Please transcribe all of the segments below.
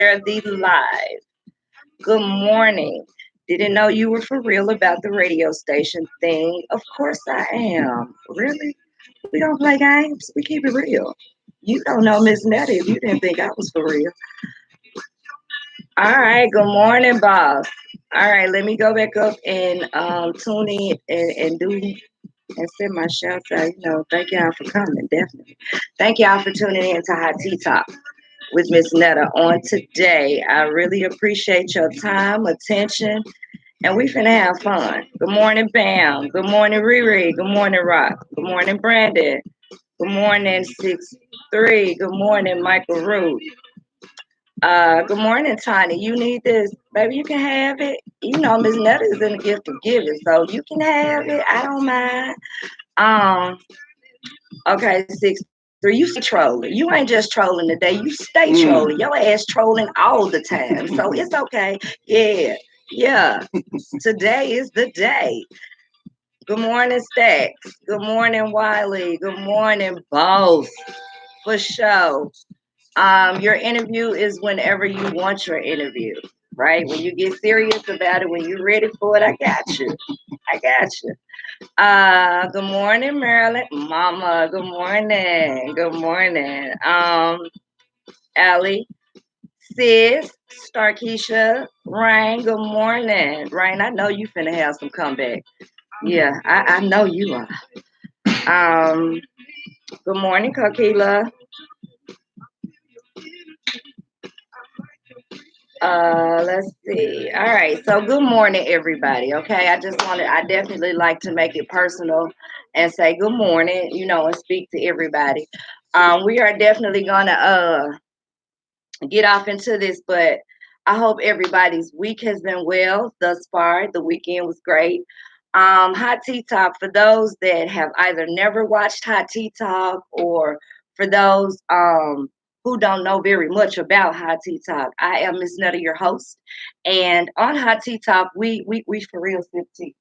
the live. Good morning. Didn't know you were for real about the radio station thing. Of course I am. Really? We don't play games. We keep it real. You don't know Miss Netta if you didn't think I was for real. All right. Good morning, boss. All right. Let me go back up and tune in and do and send my shouts out. Thank y'all for coming. Definitely. Thank y'all for tuning in to Hot Tea Talk with Miss Netta on today. I really appreciate your time, attention, and we finna have fun. Good morning, Bam. Good morning, Riri. Good morning, Rock. Good morning, Brandon. Good morning, 6-3. Good morning, Michael Root. Good morning, Tiny. You need this, baby. You can have it. Miss Netta is in the gift of giving, so you can have it. I don't mind. Um, okay, 6-3. You stay trolling. You ain't just trolling today. You stay trolling. Your ass trolling all the time. So it's okay. Yeah. Yeah. Today is the day. Good morning, Stacks. Good morning, Wiley. Good morning, boss. For sure. Your interview is whenever you want your interview, right? When you get serious about it, when you're ready for it, I got you. I got you. Good morning, Marilyn. Mama, good morning. Good morning. Allie, sis, Starkeisha, Rain, good morning. Rain, I know you finna have some comeback. Yeah, I know you are. Good morning, Kokila. Let's see. All right. So good morning, everybody. Okay. I definitely like to make it personal and say good morning, and speak to everybody. We are definitely gonna get off into this, but I hope everybody's week has been well thus far. The weekend was great. Hot Tea Talk, for those that have either never watched Hot Tea Talk or for those who don't know very much about Hot Tea Talk, I am Miss Netta, your host. And on Hot Tea Talk, we for real sip tea.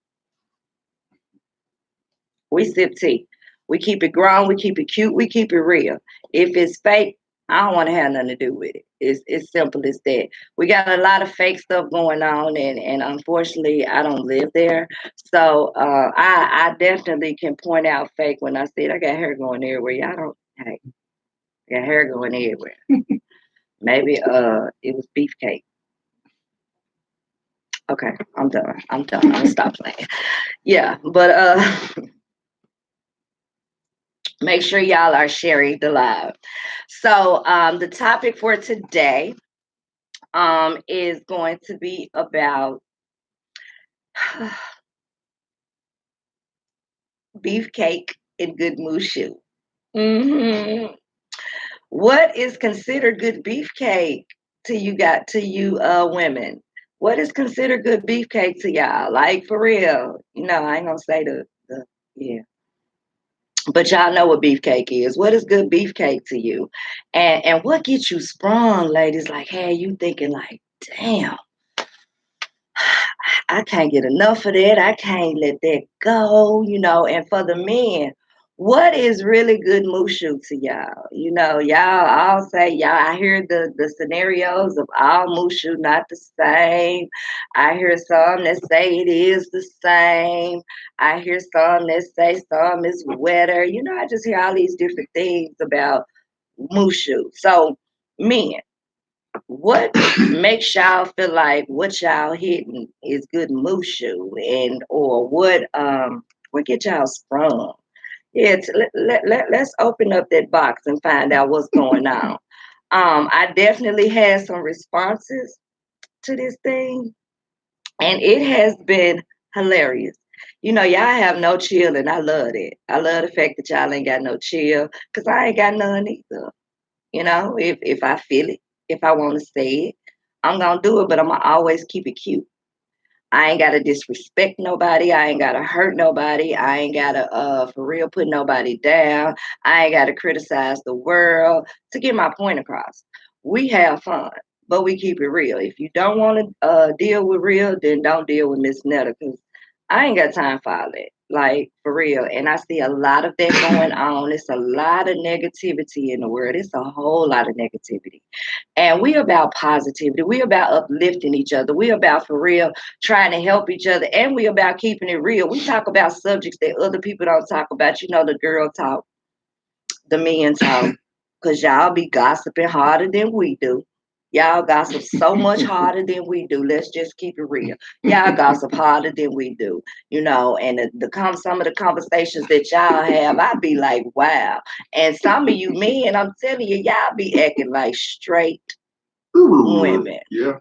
We sip tea. We keep it grown, we keep it cute, we keep it real. If it's fake, I don't want to have nothing to do with it. It's simple as that. We got a lot of fake stuff going on, and unfortunately, I don't live there. So I definitely can point out fake when I see it. I got hair going everywhere. Y'all don't. Hey, I got hair going everywhere. Maybe it was beefcake. Okay, I'm done. I'm done. I'm gonna stop playing. Yeah, but make sure y'all are sharing the live. So the topic for today is going to be about beefcake and good mushu. What is considered good beefcake to you women? What is considered good beefcake to y'all? Like for real? I ain't gonna say the yeah. But y'all know what beefcake is. What is good beefcake to you? And what gets you sprung, ladies? Like, hey, you thinking like, damn, I can't get enough of that. I can't let that go. And for the men, what is really good mushu to y'all? Y'all all say, I hear the scenarios of all mushu not the same. I hear some that say it is the same. I hear some that say some is wetter. I just hear all these different things about mushu. So, men, what makes y'all feel like what y'all hitting is good mushu, and or what get y'all sprung? Yeah, let's open up that box and find out what's going on. I definitely had some responses to this thing, and it has been hilarious. Y'all have no chill, and I love it. I love the fact that y'all ain't got no chill, because I ain't got none either. If I feel it, if I want to say it, I'm gonna do it, but I'm gonna always keep it cute. I ain't gotta disrespect nobody. I ain't gotta hurt nobody. I ain't gotta for real put nobody down. I ain't gotta criticize the world to get my point across. We have fun, but we keep it real. If you don't want to deal with real, then don't deal with Miss Netta, because I ain't got time for all that. like for real. And I see a lot of that going on. It's a lot of negativity in the world. It's a whole lot of negativity. And we about positivity. We about uplifting each other. We about for real trying to help each other. And we about keeping it real. We talk about subjects that other people don't talk about. You know, the girl talk, the men talk. Cause y'all be gossiping harder than we do. Y'all gossip so much harder than we do. Let's just keep it real. Y'all gossip harder than we do, you know. And some of the conversations that y'all have, I be like, wow. And some of you men, I'm telling you, y'all be acting like straight women. Yeah.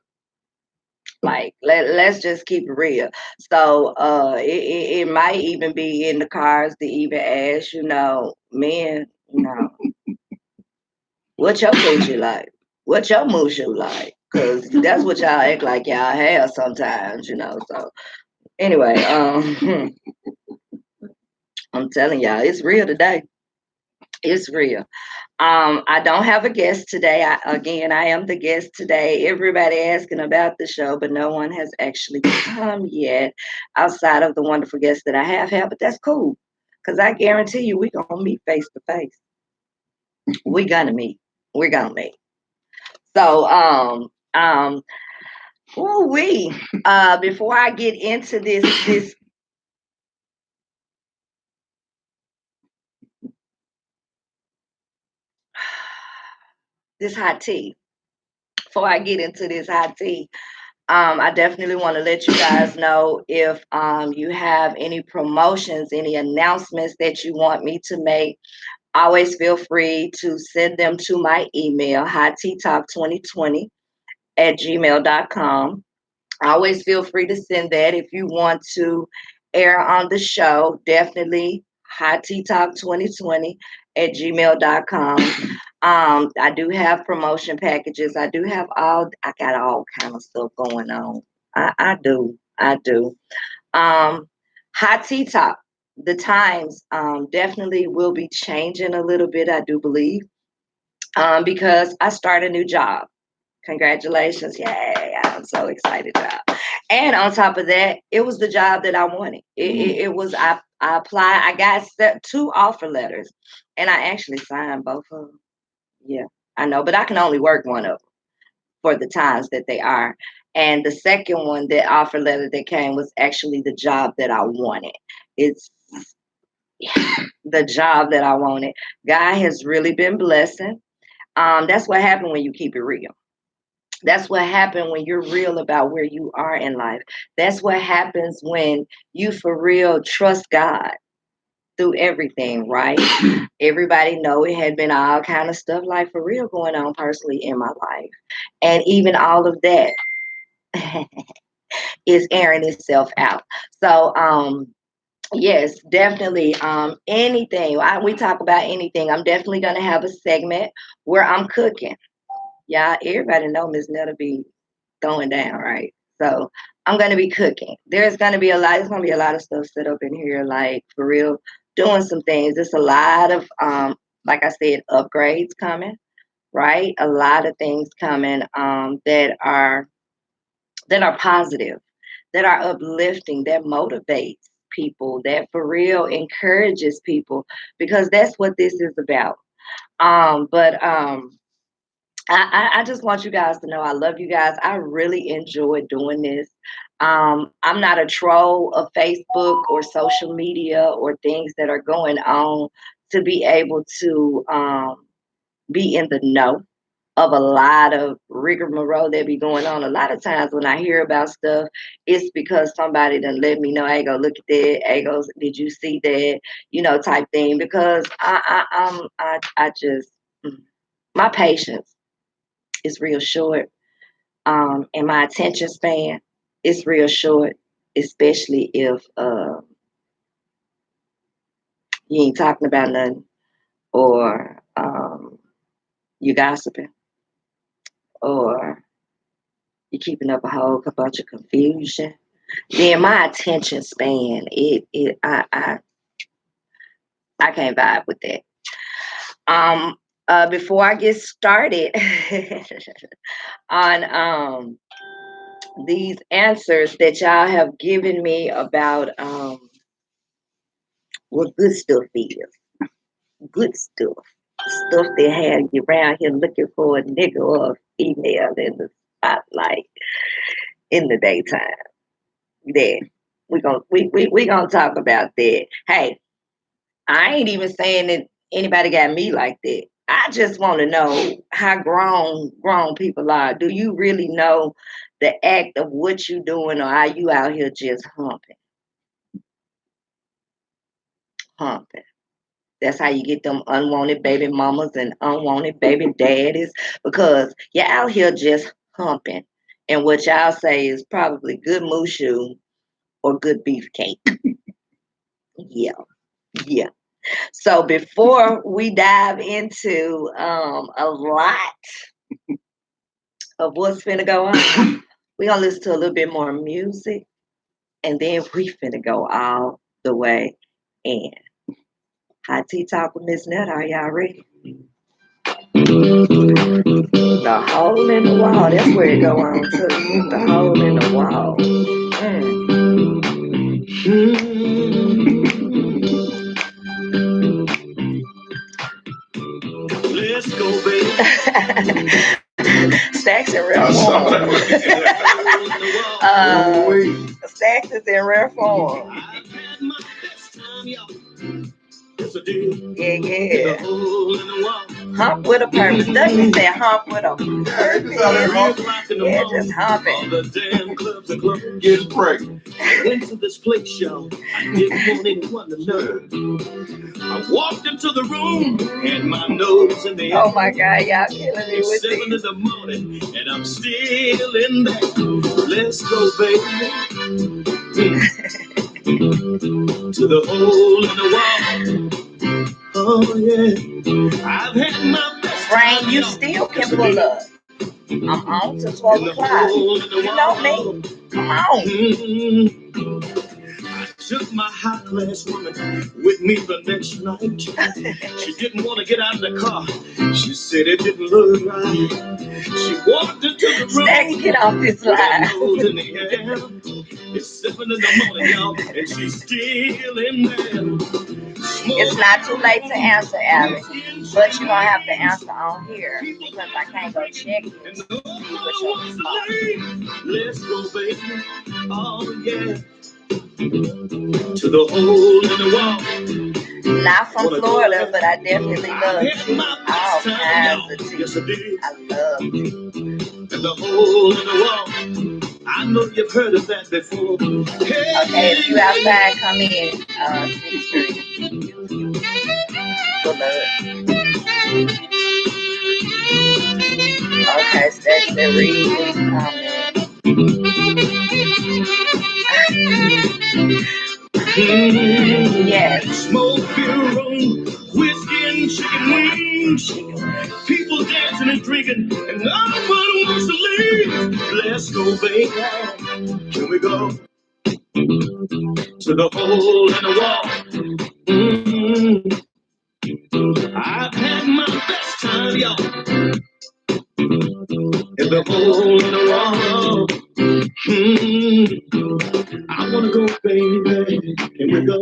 Like let's just keep it real. So it might even be in the cars to even ask, you know, men, you know, what your coochie like? What your mushu like? Cause that's what y'all act like y'all have sometimes, you know. So anyway, I'm telling y'all, it's real today. It's real. I don't have a guest today. I am the guest today. Everybody asking about the show, but no one has actually come yet outside of the wonderful guests that I have had. But that's cool. Cause I guarantee you we gonna meet face to face. We gonna meet. We're gonna meet. So ooh we before I get into this hot tea, before I get into this hot tea, I definitely want to let you guys know if you have any promotions, any announcements that you want me to make. Always feel free to send them to my email, hotteatalk2020 @gmail.com. Always feel free to send that if you want to air on the show. Definitely hot tea talk 2020 @gmail.com. I do have promotion packages. I got all kind of stuff going on. I do. I do. Um, hot tea talk. The times definitely will be changing a little bit, I do believe, because I start a new job. Congratulations. Yay. I'm so excited, y'all. And on top of that, it was the job that I wanted. It was, I applied, I got two offer letters, and I actually signed both of them. Yeah, I know, but I can only work one of them for the times that they are. And the second one, the offer letter that came, was actually the job that I wanted. It's the job that I wanted. God has really been blessing. That's what happened when you keep it real. That's what happened when you're real about where you are in life. That's what happens when you for real trust God through everything, right? Everybody know it had been all kind of stuff like for real going on personally in my life. And even all of that is airing itself out. So yes, definitely. Anything. We talk about anything. I'm definitely gonna have a segment where I'm cooking. Yeah, everybody know Miss Netta be throwing down, right? So I'm gonna be cooking. There's gonna be a lot of stuff set up in here, like for real, doing some things. There's a lot of like I said, upgrades coming, right? A lot of things coming that are positive, that are uplifting, that motivates people, that for real encourages people, because that's what this is about. But I just want you guys to know I love you guys. I really enjoy doing this. I'm not a troll of Facebook or social media or things that are going on to be able to be in the know of a lot of rigmarole that be going on. A lot of times when I hear about stuff, it's because somebody done let me know, hey, go look at that. Hey, go, did you see that? You know, type thing. Because I just, my patience is real short. And my attention span is real short, especially if you ain't talking about nothing, or you gossiping, or you're keeping up a whole bunch of confusion. Then my attention span, I can't vibe with that. Um, before I get started on these answers that y'all have given me about what good stuff is. Good stuff. Stuff that have you around here looking for a nigga or a female in the spotlight in the daytime. Yeah. We gonna talk about that. Hey, I ain't even saying that anybody got me like that. I just want to know how grown people are. Do you really know the act of what you doing, or are you out here just humping? That's how you get them unwanted baby mamas and unwanted baby daddies, because you're out here just humping. And what y'all say is probably good mushu or good beefcake. Yeah, yeah. So before we dive into a lot of what's finna go on, we gonna listen to a little bit more music, and then we finna go all the way in. Hot tea talk with Miss Netta. Are y'all ready? The hole in the wall. That's where it go on too. The hole in the wall. Let's go, baby. Stacks in rare form. Stacks is in rare form. Yeah. Hump with a purpose. Doesn't say hump with a purpose. Yeah, just humping. The damn clubs are closed. Get pregnant. I went to this place, y'all. I didn't want anyone to know. I walked into the room and my nose in the air. Oh my God, y'all killing me with this. 7 in the morning and I'm still in there. Let's go, baby. To the hole in the wall. Oh yeah, I've had my best. Rain, you still can pull up. I'm on till 12 o'clock. You know me. Come on. I took my high class woman with me the next night. She didn't want to get out of the car. She said it didn't look right. She walked into the room. Stacks, get off this line. It's 7 in the morning, y'all, and she's still in there. It's not too late to answer, Alex, but you're going to have to answer on here because I can't go check it. Let's go, baby. Oh, yeah. To the hole in the wall. Not from Florida, but I definitely love tea. All kinds of tea. I love tea. To the hole in the wall. I know you've heard of that before. Okay, if you outside, come in. 6th Street. Pull up. Okay, Stacks and Reed is coming. Yes. Smoke beer room, whiskey and chicken wings. People dancing and drinking, and no one wants to leave. Let's go, baby. Here we go. To the hole in the wall. I've had my best time, y'all. In the hole in the wall. I wanna go, baby. Here we go.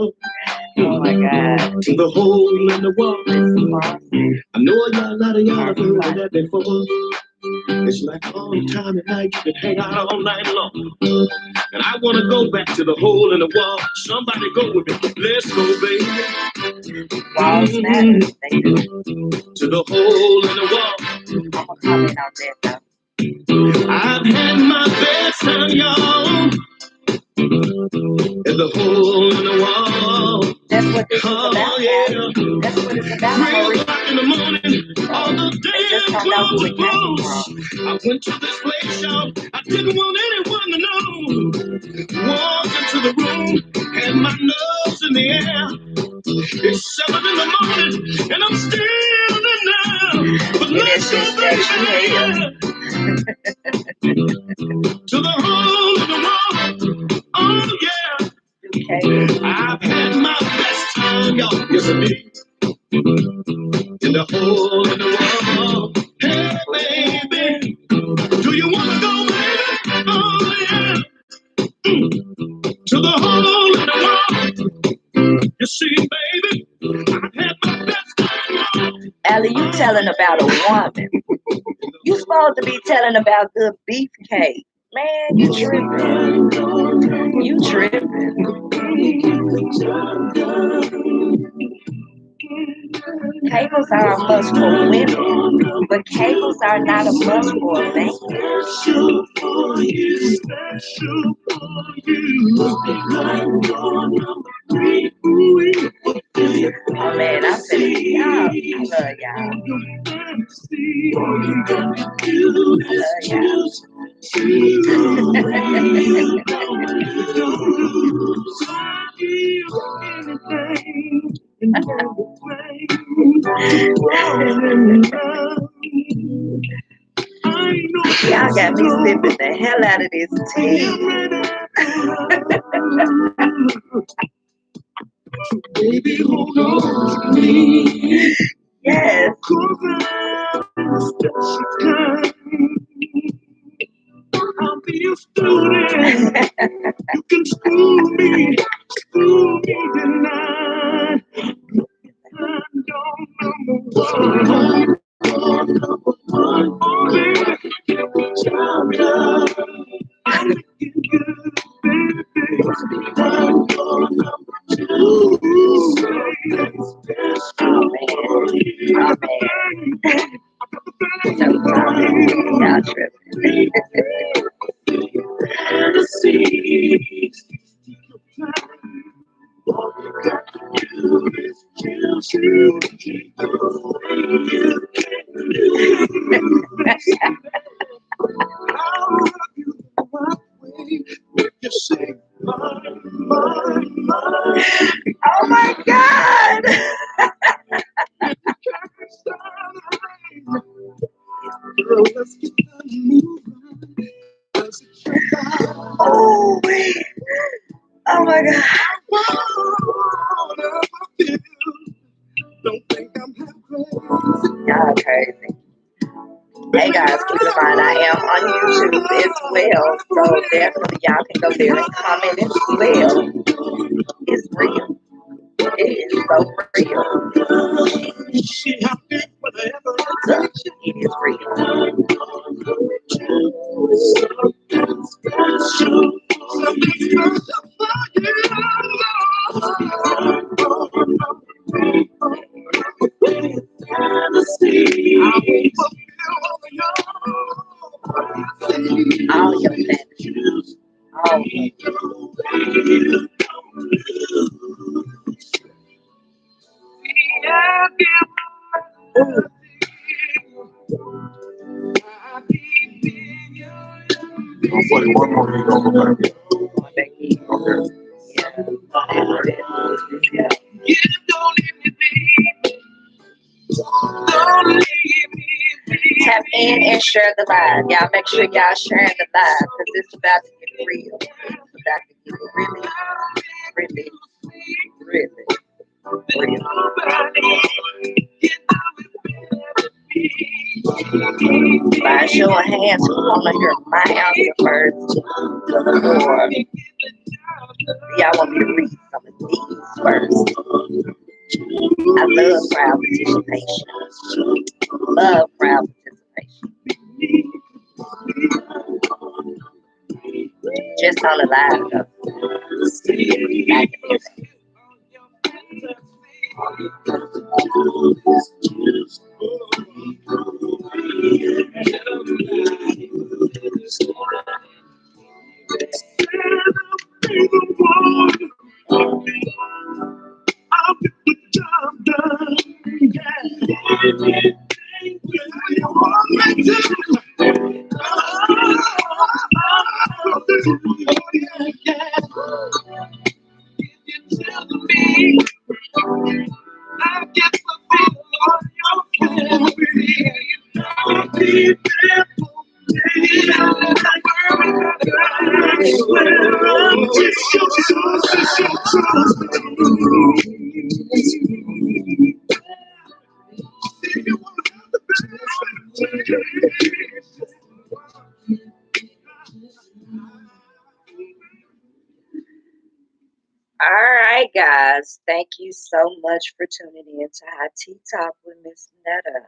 Oh my God. To the hole in the wall. I know a lot of y'all have heard that before. It's like all the time at night, you can hang out all night long. And I want to go back to the hole in the wall. Somebody go with me. Let's go, baby. Walls matter. To the hole in the wall. I'm going to comment on that, though. I've had my best time, y'all. In the hole in the wall. That's what this is about. Yeah. That's what it's about. 3 o'clock in the morning, all the damn clothes are closed. I went to this place, y'all. I didn't want anyone to know. Walked into the room, had my nose in the air. It's 7 in the morning, and I'm still in there. But let's go back to the hole in the wall. Oh yeah. Okay. I've had my best time, y'all. Yes, I did. In the hole in the wall. Hey, baby. Do you want to go, baby? Oh, yeah. To the hole in the wall. You see, baby. Sally, you telling about a woman. You supposed to be telling about good beefcake. Man, you tripping. You tripping. Cables are a must for women, but cables are not a must for a man. Oh man, I said y'all. I love y'all. Y'all got me sipping the hell out of this tea. Baby, hold on to me. Yes. I'll be a student. You can school me tonight. Oh my God! Oh, oh my God! Y'all crazy. Hey guys, keep in mind I am on YouTube as well, so definitely y'all can go there and comment as well. It's real. It is so real. It is real. All your fantasies. All of I'll play one more thing on the back. Okay. Yeah. Tap in and share the live. Y'all make sure y'all sharing the live because it's about to get real. It's about to get really, real. By a show of hands, who want to hear my answer first to the Lord? Y'all want me to read some of these first? I love crowd participation. Love crowd participation. Just on the live though. All right, guys. Thank you so much for tuning in to Hot Tea Talk with Miss Netta.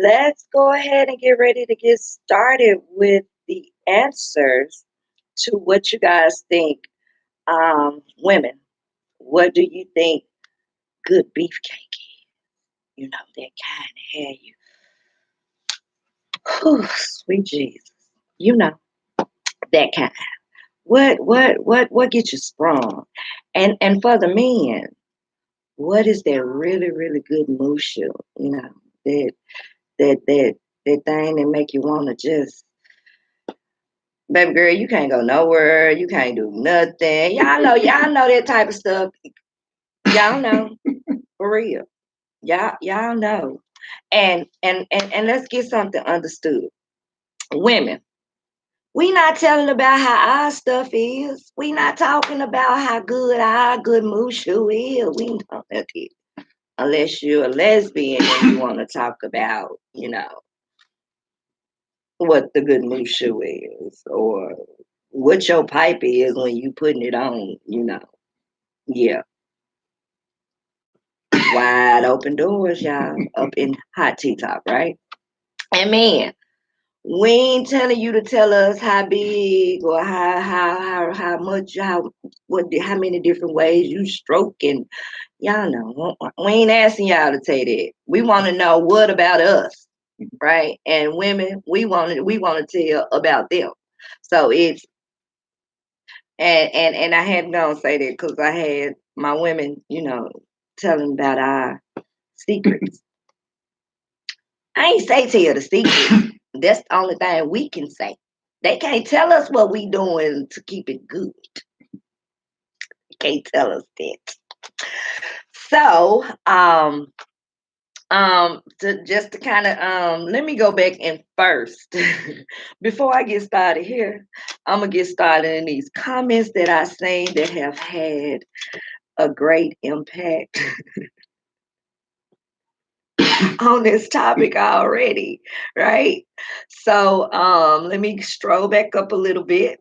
Let's go ahead and get ready to get started with the answers to what you guys think. Women, what do you think good beefcake? You know, that kind of hair you. Whew, sweet Jesus. You know, that kind. What gets you sprung? And for the men, what is that really, really good moose shoe? You know, that that that that thing that make you wanna just baby girl, you can't go nowhere, you can't do nothing. Y'all know that type of stuff. Y'all know, for real. Y'all know. And let's get something understood. Women, we not telling about how our stuff is. We not talking about how good our good moose shoe is. We know that it. Unless you're a lesbian and you want to talk about, you know, what the good moose shoe is or what your pipe is when you putting it on, you know. Yeah. Wide open doors, y'all, up in hot tea talk, right? And man, we ain't telling you to tell us how big or how much how many different ways you stroke and y'all know. We ain't asking y'all to say that. We want to know what about us, right? And women, we want to tell about them. So it's and I had gonna say that because I had my women, you know, telling about our secrets. I ain't say tell the secret. That's the only thing we can say. They can't tell us what we doing to keep it good. Can't tell us that. So, just to kind of let me go back and first before I get started here, I'm gonna get started in these comments that I seen that have had a great impact on this topic already, right? So let me stroll back up a little bit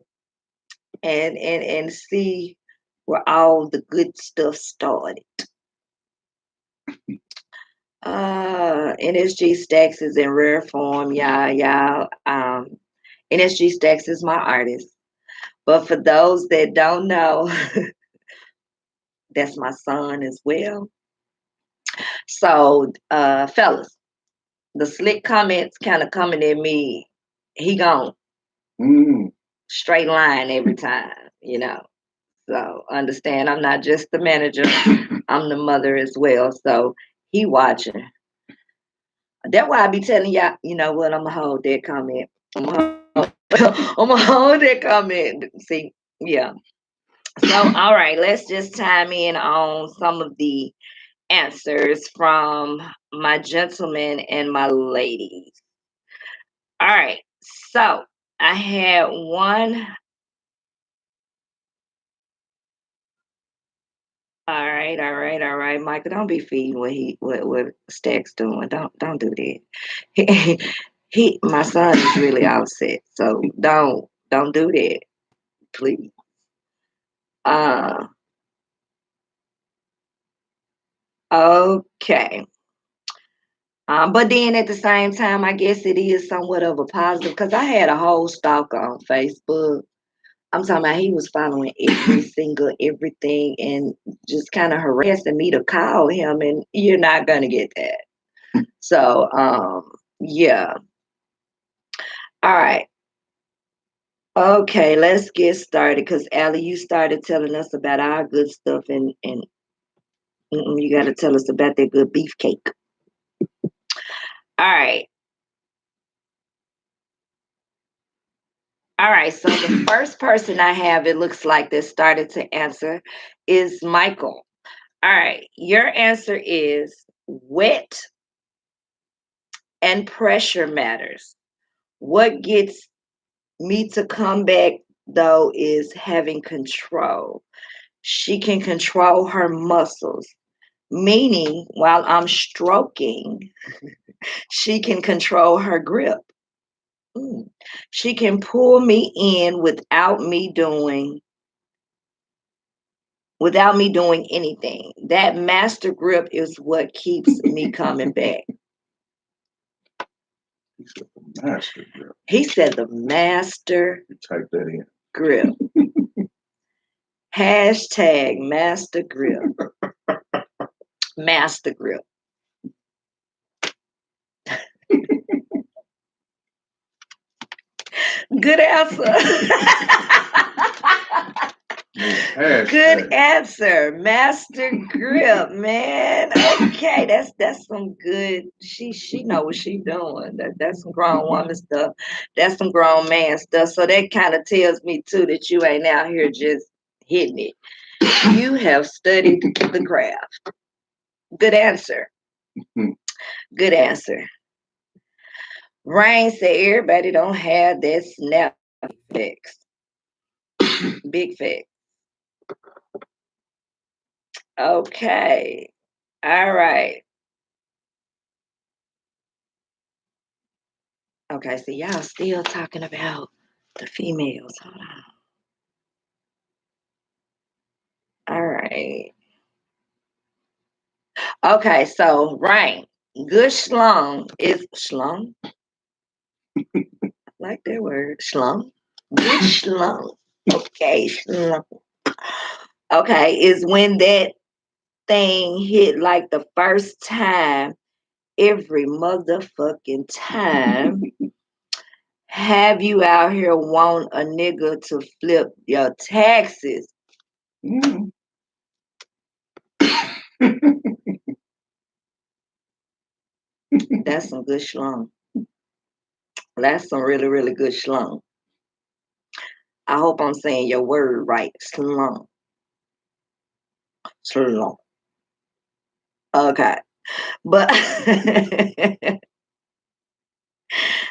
and see where all the good stuff started. NSG Stacks is in rare form, y'all. NSG Stacks is my artist. But for those that don't know, that's my son as well. So, fellas, the slick comments kind of coming at me. He gone straight line every time, you know. So understand, I'm not just the manager; I'm the mother as well. So he watching. That's why I be telling y'all, you know what? I'm gonna hold that comment. I'm gonna hold, I'm gonna hold that comment. See, yeah. So, all right, let's just chime in on some of the answers from my gentlemen and my ladies. All right, so I had one. All right, Michael. Don't be feeding what Stack's doing. Don't do that. My son is really upset, so don't do that, please. Uh, okay. But then at the same time, I guess it is somewhat of a positive because I had a whole stalker on Facebook. I'm talking about he was following every single everything and just kind of harassing me to call him, and you're not gonna get that. So, yeah. All right. Okay, let's get started because Allie, you started telling us about our good stuff, and you got to tell us about that good beefcake. All right. All right, so the first person I have, it looks like that started to answer is Michael. All right, your answer is wet and pressure matters. What gets me to come back though is having control. She can control her muscles, meaning while I'm stroking, she can control her grip. Mm. She can pull me in without me doing without me doing anything. That master grip is what keeps me coming back. He said the master grip. He said the master You type that in. grip. Hashtag master grip. Master grip. Good answer. Good answer. Master grip, man. Okay, that's some good. She know what she doing. That's some grown woman stuff. That's some grown man stuff. So that kind of tells me too that you ain't out here just hitting it. You have studied the craft. Good answer. Good answer. Rain said everybody don't have that snap fix. Big fix. Okay. All right. Okay, so y'all still talking about the females. Hold on. All right. Okay, so Rain. Good schlong is schlong. Like that word. Schlong. Good schlong. Okay, schlong. Okay, is when that thing hit like the first time every motherfucking time. Have you out here want a nigga to flip your taxes? Mm. That's some good schlong. That's some really, really good schlong. I hope I'm saying your word right. Schlong. Schlong. Okay. But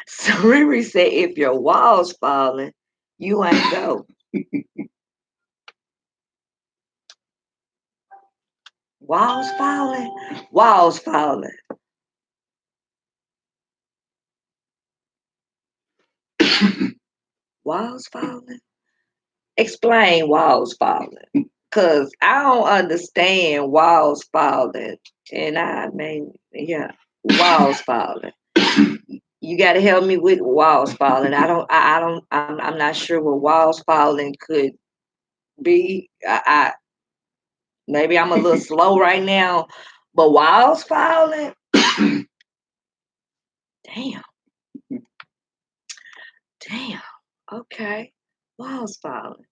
so Riri said if your walls falling, you ain't go. Walls falling? Walls falling. Walls falling? Explain walls falling. Cause I don't understand walls falling. And I mean, yeah, walls falling. You got to help me with walls falling. I'm not sure what walls falling could be. Maybe I'm a little slow right now, but walls falling. Damn, damn. Okay, walls falling.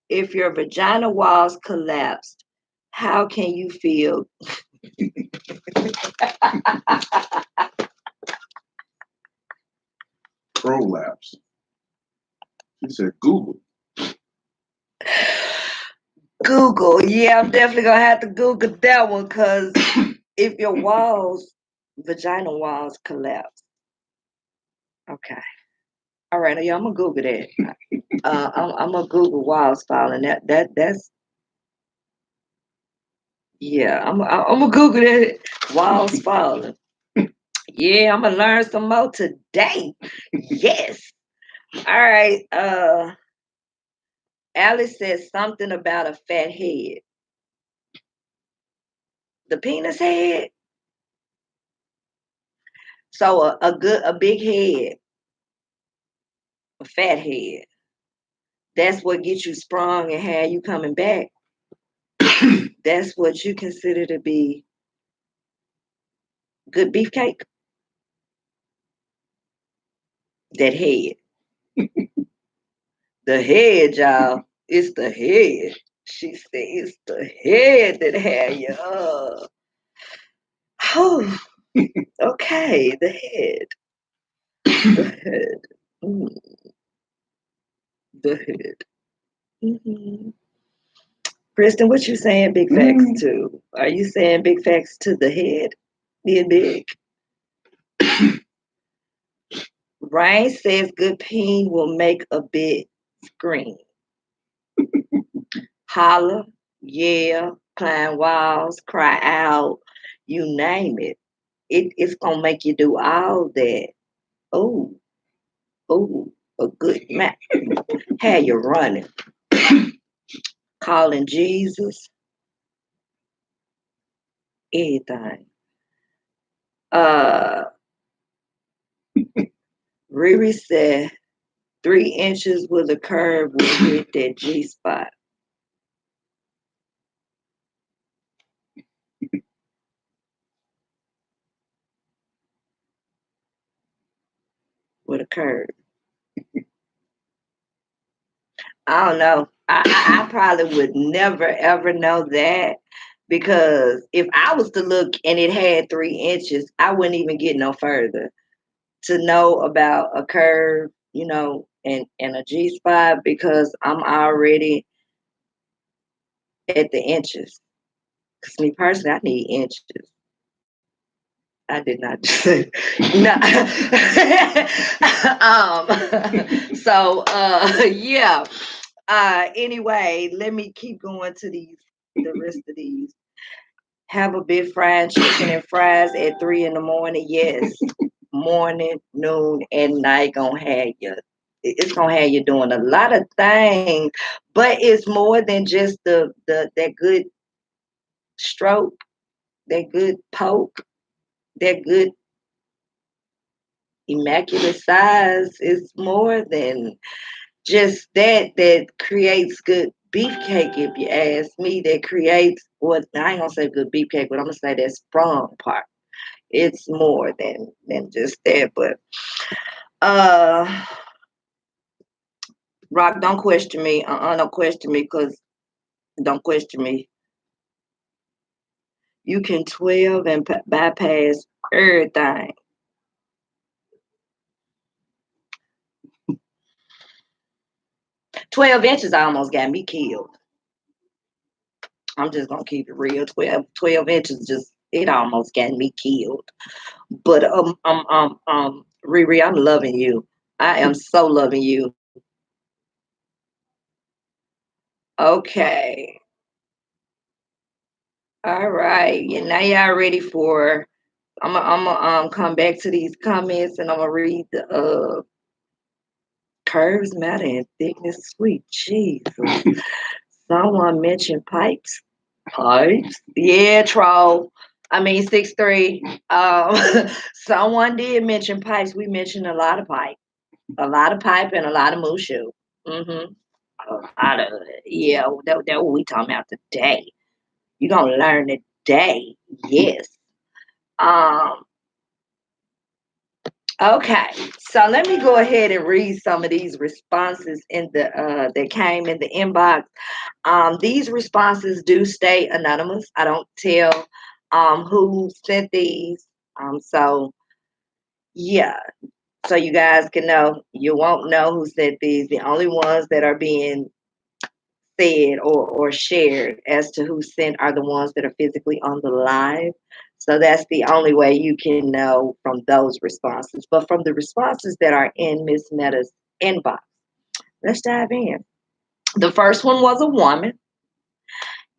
If your vagina walls collapsed, how can you feel? Prolapse. He said Google. Google. Yeah, I'm definitely gonna have to Google that one because if your walls, vagina walls collapse. Okay. All right, yeah, I'm gonna Google that. I'm gonna Google walls falling. That's yeah. I'm gonna Google that walls falling. Yeah, I'm gonna learn some more today. Yes. All right. Alice says something about a fat head. The penis head. So a big head, a fat head. That's what gets you sprung and have you coming back. That's what you consider to be good beefcake. That head. The head, y'all. It's the head. She said it's the head that had you. Oh, okay. The head. The head. Mm, the head. Hmm. Kristen, what you saying big facts to? Are you saying big facts to the head? Being big. Ryan says good peen will make a big scream. Holler, yell, climb walls, cry out, you name it. It's gonna make you do all that. Oh, oh, a good man. Had you running, calling Jesus. Anything. Uh, Riri said 3 inches with a curve will hit that G spot with a curve. I don't know. I probably would never ever know that because if I was to look and it had 3 inches, I wouldn't even get no further to know about a curve, and a G spot because I'm already at the inches. Because me personally, I need inches. I did not say no. Yeah. Anyway, let me keep going to the rest of these. Have a big fried chicken and fries at 3 in the morning. Yes. Morning, noon, and night gonna have you. It's gonna have you doing a lot of things, but it's more than just the that good stroke, that good poke, that good immaculate size. It's more than just that creates good beefcake. If you ask me, that creates what I ain't gonna say good beefcake, but I'm gonna say that sprung part. It's more than just that, but uh. Rock, don't question me. Don't question me because don't question me. You can 12 and bypass everything. 12 inches almost got me killed. I'm just gonna keep it real. 12 inches just it almost got me killed. But Riri, I'm loving you. I am so loving you. Okay. All right. Yeah, now y'all ready for I'm gonna come back to these comments and I'm gonna read the curves matter and thickness sweet. Jesus. Someone mentioned pipes. Pipes? Yeah, troll. I mean 6'3". Someone did mention pipes. We mentioned a lot of pipe. A lot of pipe and a lot of mushu. Mm-hmm. A lot of yeah, that what we talking about today. You gonna learn today. Yes. Um, okay, so let me go ahead and read some of these responses in the that came in the inbox. These responses do stay anonymous. I don't tell who sent these. So yeah, so you guys can know. You won't know who sent these. The only ones that are being said or shared as to who sent are the ones that are physically on the live. So that's the only way you can know from those responses. But from the responses that are in Miss Netta's inbox, let's dive in. The first one was a woman,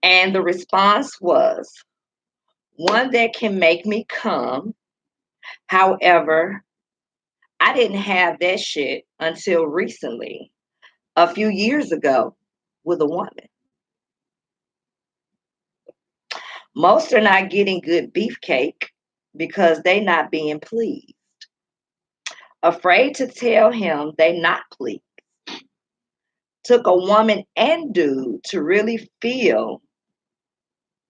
and the response was one that can make me come. However, I didn't have that shit until recently, a few years ago, with a woman. Most are not getting good beefcake because they not being pleased. Afraid to tell him they not pleased. Took a woman and dude to really feel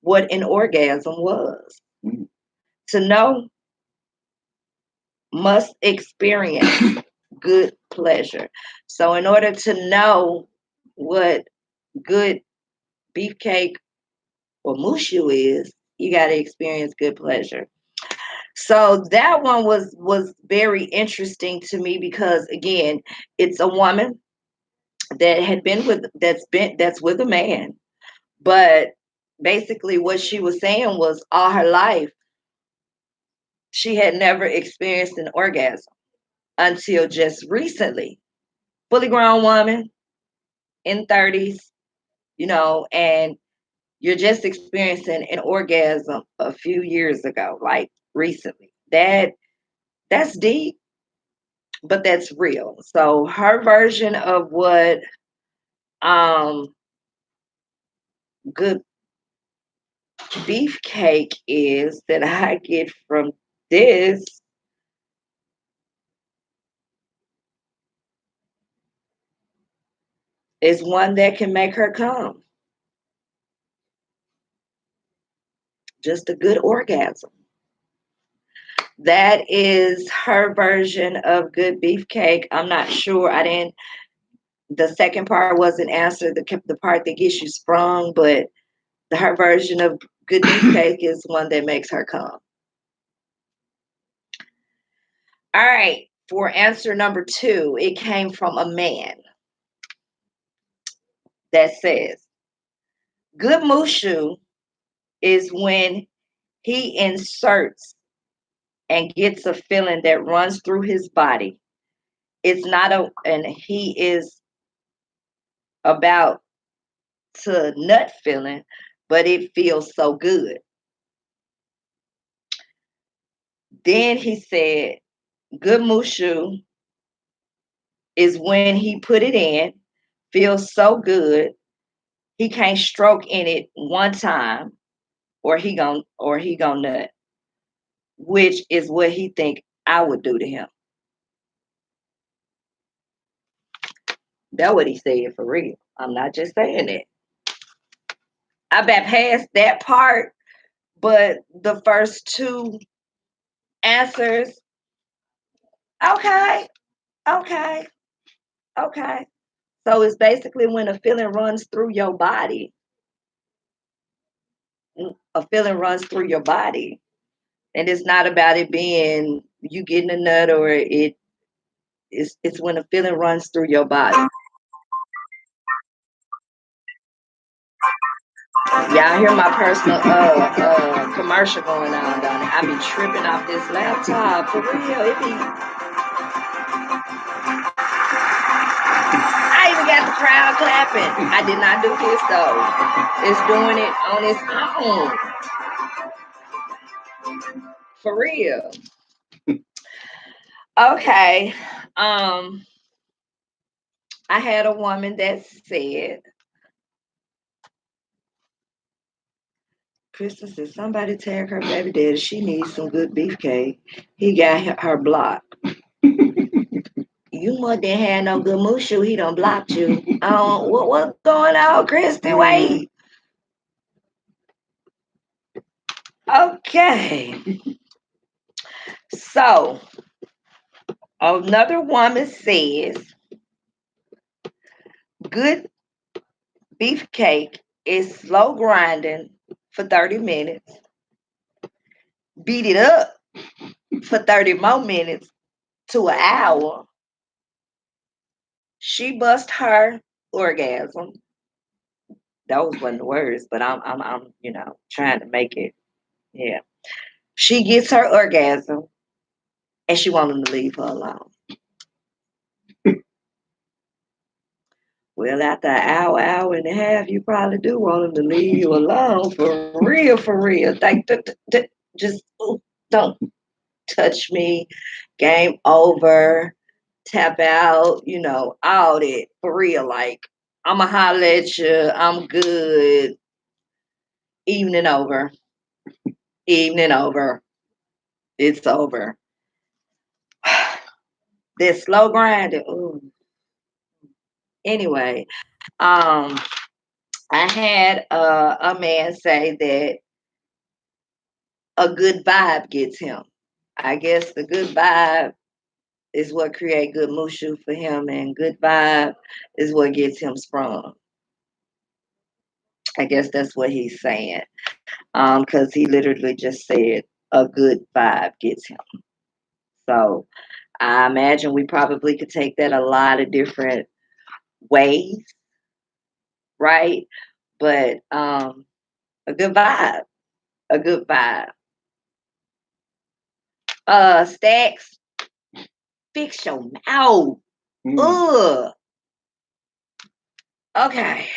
what an orgasm was. Mm. To know must experience good pleasure. So in order to know what good beefcake or mushu is, you got to experience good pleasure. So that one was very interesting to me because again, it's a woman that had been with that's with a man, but basically what she was saying was all her life she had never experienced an orgasm until just recently. Fully grown woman in 30s, and you're just experiencing an orgasm a few years ago, like recently. That's deep, but that's real. So her version of what um good beefcake is that I get from this is one that can make her come. Just a good orgasm. That is her version of good beefcake. I'm not sure. I didn't. The second part wasn't answered. The part that gets you sprung, but her version of good beefcake is one that makes her come. All right. For answer number two, it came from a man that says, good mushu is when he inserts and gets a feeling that runs through his body. It's not and he is about to nut feeling, but it feels so good. Then he said, good mushu is when he put it in, feels so good, he can't stroke in it one time, or he gon' nut, which is what he think I would do to him. That's what he said for real. I'm not just saying that. I bet past that part, but the first two answers, okay, okay, okay. So it's basically when a feeling runs through your body, a feeling runs through your body. And it's not about it being you getting a nut or it's when a feeling runs through your body. Y'all hear my personal commercial going on down there. I be tripping off this laptop for real. It be I even got the crowd clapping. I did not do this though. It's doing it on its own. For real. Okay. Um, I had a woman that said, Kristen said, somebody tag her baby daddy. She needs some good beefcake. He got her blocked. You must didn't have no good mushu. He done blocked you. What's going on, Kristen? Wait. Okay. So another woman says, good beefcake is slow grinding for 30 minutes. Beat it up for 30 more minutes to an hour. She bust her orgasm. Those wasn't the words, but I'm trying to make it. Yeah. She gets her orgasm and she want him to leave her alone. Well, after an hour, hour and a half, you probably do want him to leave you alone for real, for real. Like, just don't touch me. Game over. Tap out. All that for real. Like, I'ma holler at you. I'm good. Evening over. Evening over. It's over. This slow grinding. Ooh. Anyway, I had a man say that a good vibe gets him. I guess the good vibe is what create good mushu for him, and good vibe is what gets him sprung. I guess that's what he's saying. Because he literally just said a good vibe gets him. So I imagine we probably could take that a lot of different ways, right? But a good vibe, a good vibe. Stacks, fix your mouth. Ugh. Okay.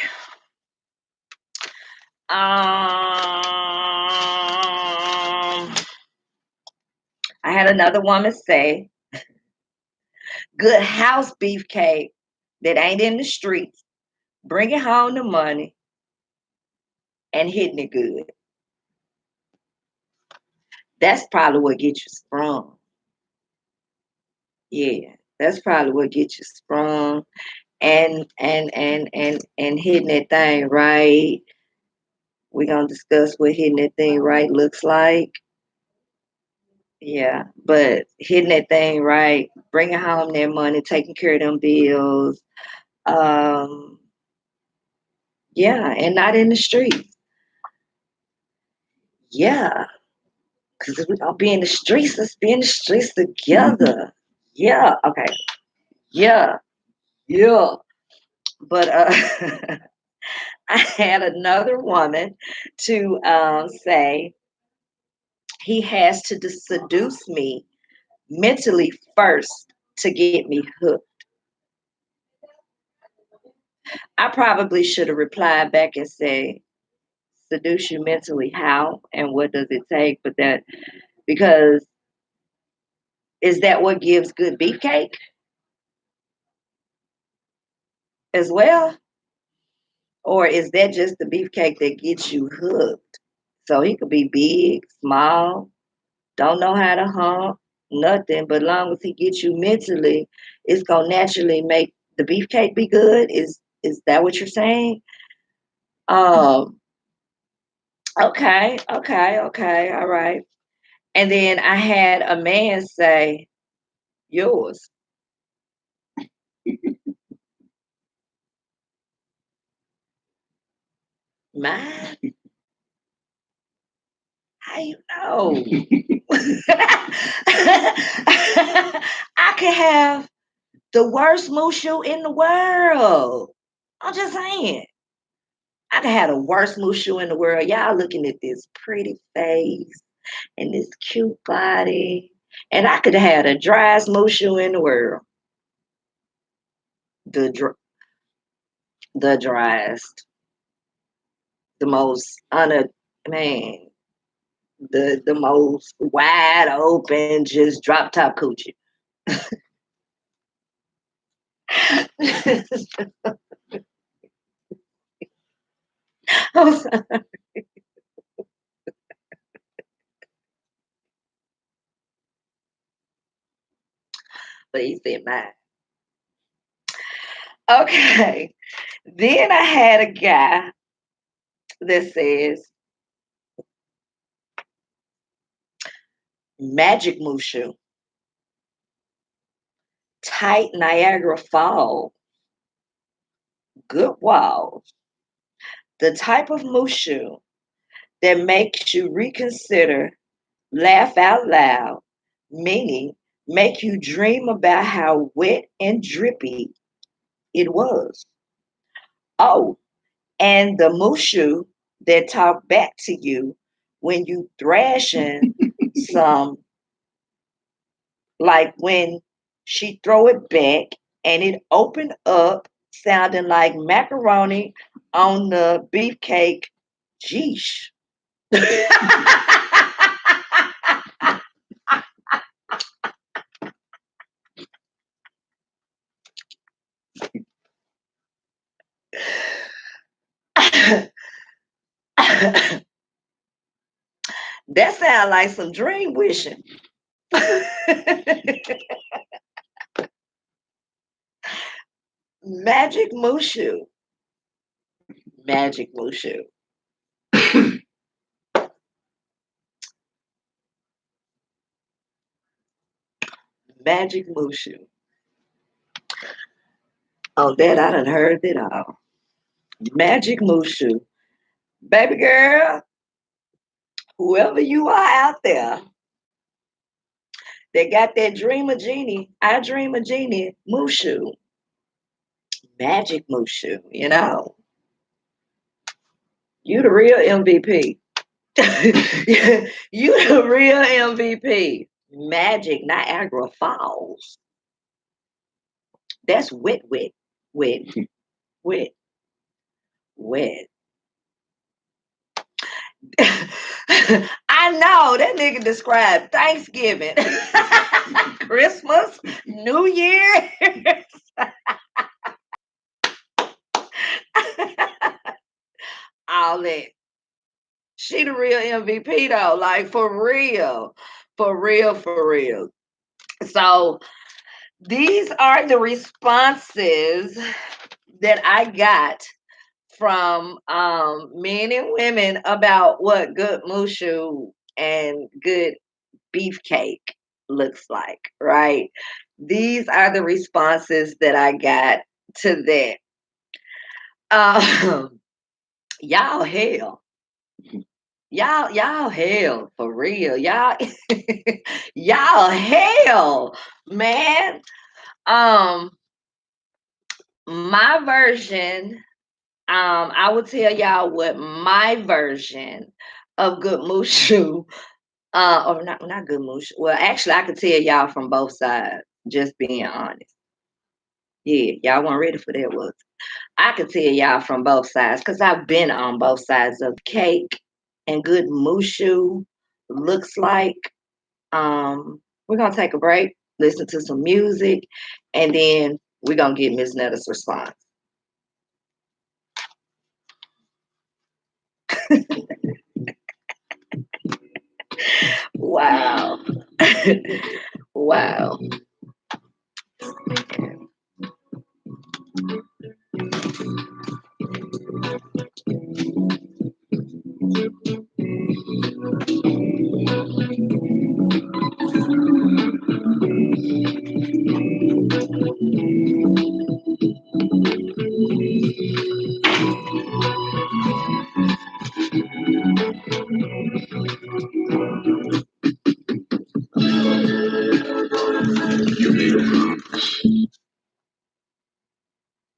I had another woman say, good house beefcake that ain't in the streets, bringing home the money and hitting it good. That's probably what gets you sprung. Yeah, that's probably what gets you sprung and hitting that thing right. We're gonna discuss what hitting that thing right looks like. Yeah, but hitting that thing right, bringing home that money, taking care of them bills. Um, yeah, and not in the streets. Yeah, because if we're gonna be in the streets, let's be in the streets together. Yeah, okay. Yeah, yeah. But I had another woman to say he has to seduce me mentally first to get me hooked. I probably should have replied back and say, seduce you mentally how and what does it take? But that because is that what gives good beefcake as well? Or is that just the beefcake that gets you hooked? So he could be big, small, don't know how to hump, nothing. But long as he gets you mentally, it's gonna naturally make the beefcake be good. Is that what you're saying? Um, okay, all right. And then I had a man say, yours, mine? How you know? I could have the worst mushu in the world. I'm just saying. I could have the worst mushu in the world. Y'all looking at this pretty face and this cute body. And I could have had the driest mushu in the world. The the driest, the most man, the most wide open, just drop top coochie. But he said mine. Okay. Then I had a guy that says magic mushu, tight Niagara Falls, good walls, the type of mushu that makes you reconsider, laugh out loud, meaning make you dream about how wet and drippy it was. Oh, and the mushu that talk back to you when you thrashing some, like when she throw it back and it opened up sounding like macaroni on the beefcake. Geesh. That sounds like some dream wishing. Magic Mushu. Magic Mushu. Magic Mushu. Oh, that I done heard it all. Magic Mushu. Baby girl, whoever you are out there that got that dream of genie, I dream of genie, Mushu. Magic Mushu, you know. You the real MVP. You the real MVP. Magic Niagara Falls. That's wet, wet, wet, wet, wet. I know that nigga described Thanksgiving, Christmas, New Year, all that. She the real MVP though, like for real, for real, for real. So these are the responses that I got from men and women about what good mushu and good beefcake looks like, right? These are the responses that I got to that. Um, y'all hell. Y'all hell for real. Y'all hell, man. Um, my version, I will tell y'all what my version of good mushu, or not good mushu. Well, actually, I could tell y'all from both sides. Just being honest. Yeah, y'all weren't ready for that, was I could tell y'all from both sides because I've been on both sides of cake and good mushu looks like. We're gonna take a break, listen to some music, and then we're gonna get Miss Netta's response. Wow. Wow.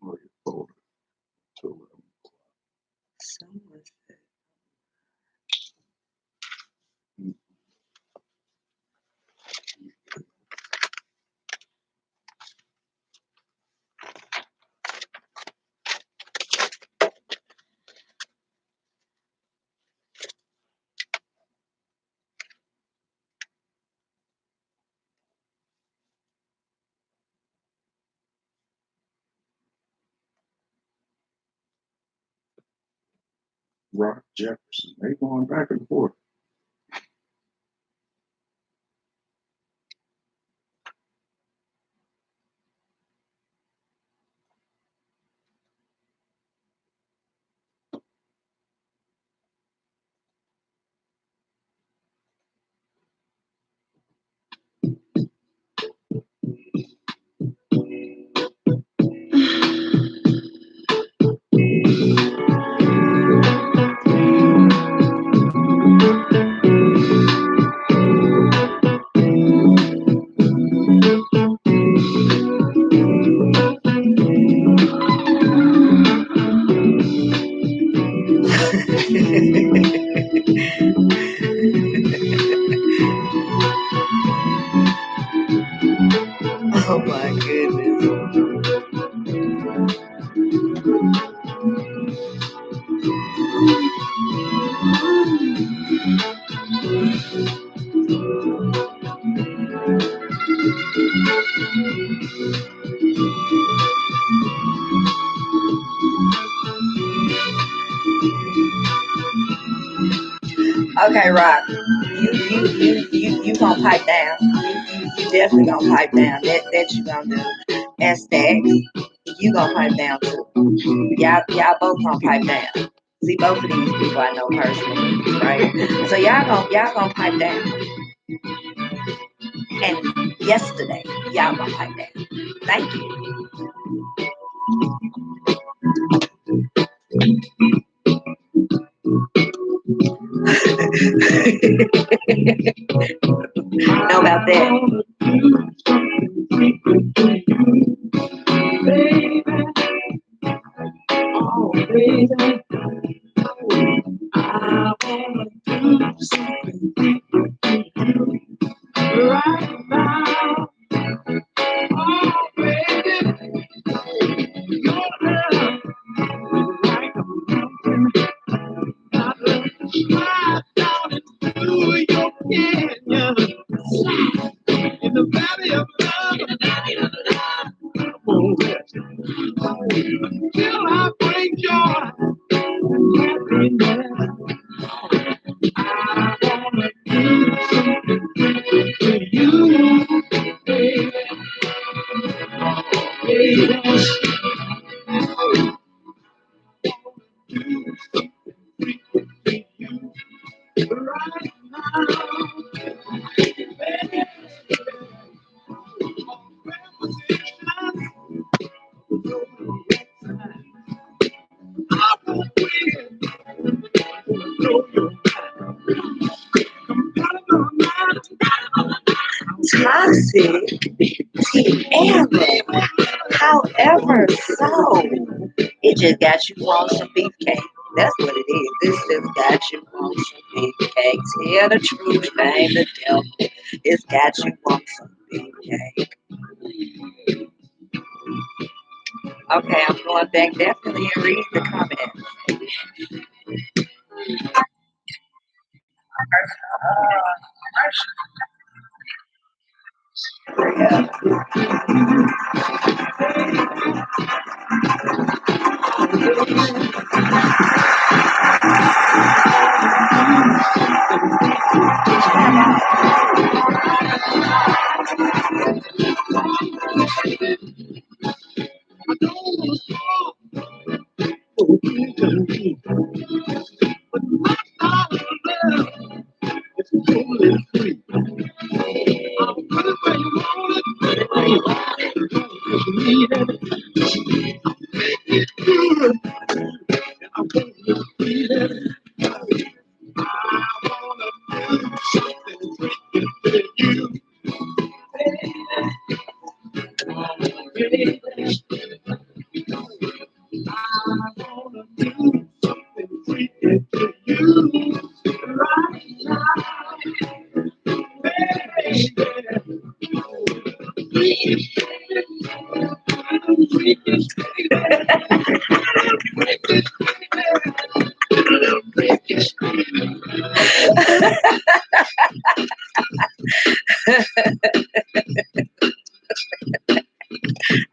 Look at folder. Till Rock Jefferson. They going back and forth. Oh my goodness. Okay, Rock. You gonna pipe down. You definitely gonna pipe down. That you gonna do. And Stacks, you gonna pipe down too. Y'all both gonna pipe down. See, both of these people I know personally, right? So y'all gonna pipe down. And yesterday, y'all gonna pipe down. Thank you. Know about that? In the valley of love, till I bring joy. toxic ever. However, so it just got you on some beefcake. That's what it is. This just got you on some beefcake. Tell the truth, shame the devil. It's got you on some beefcake. Okay, I'm going back definitely and read the comments.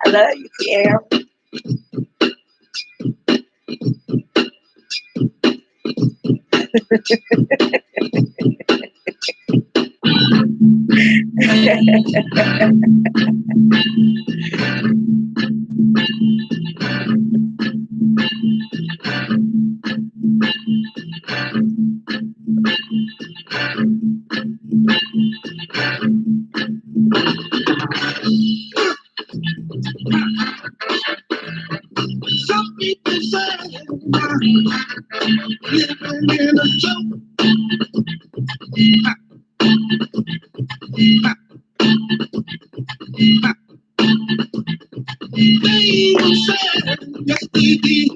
I love you, Kiara. Some people say living in a joke. They even said yesterday,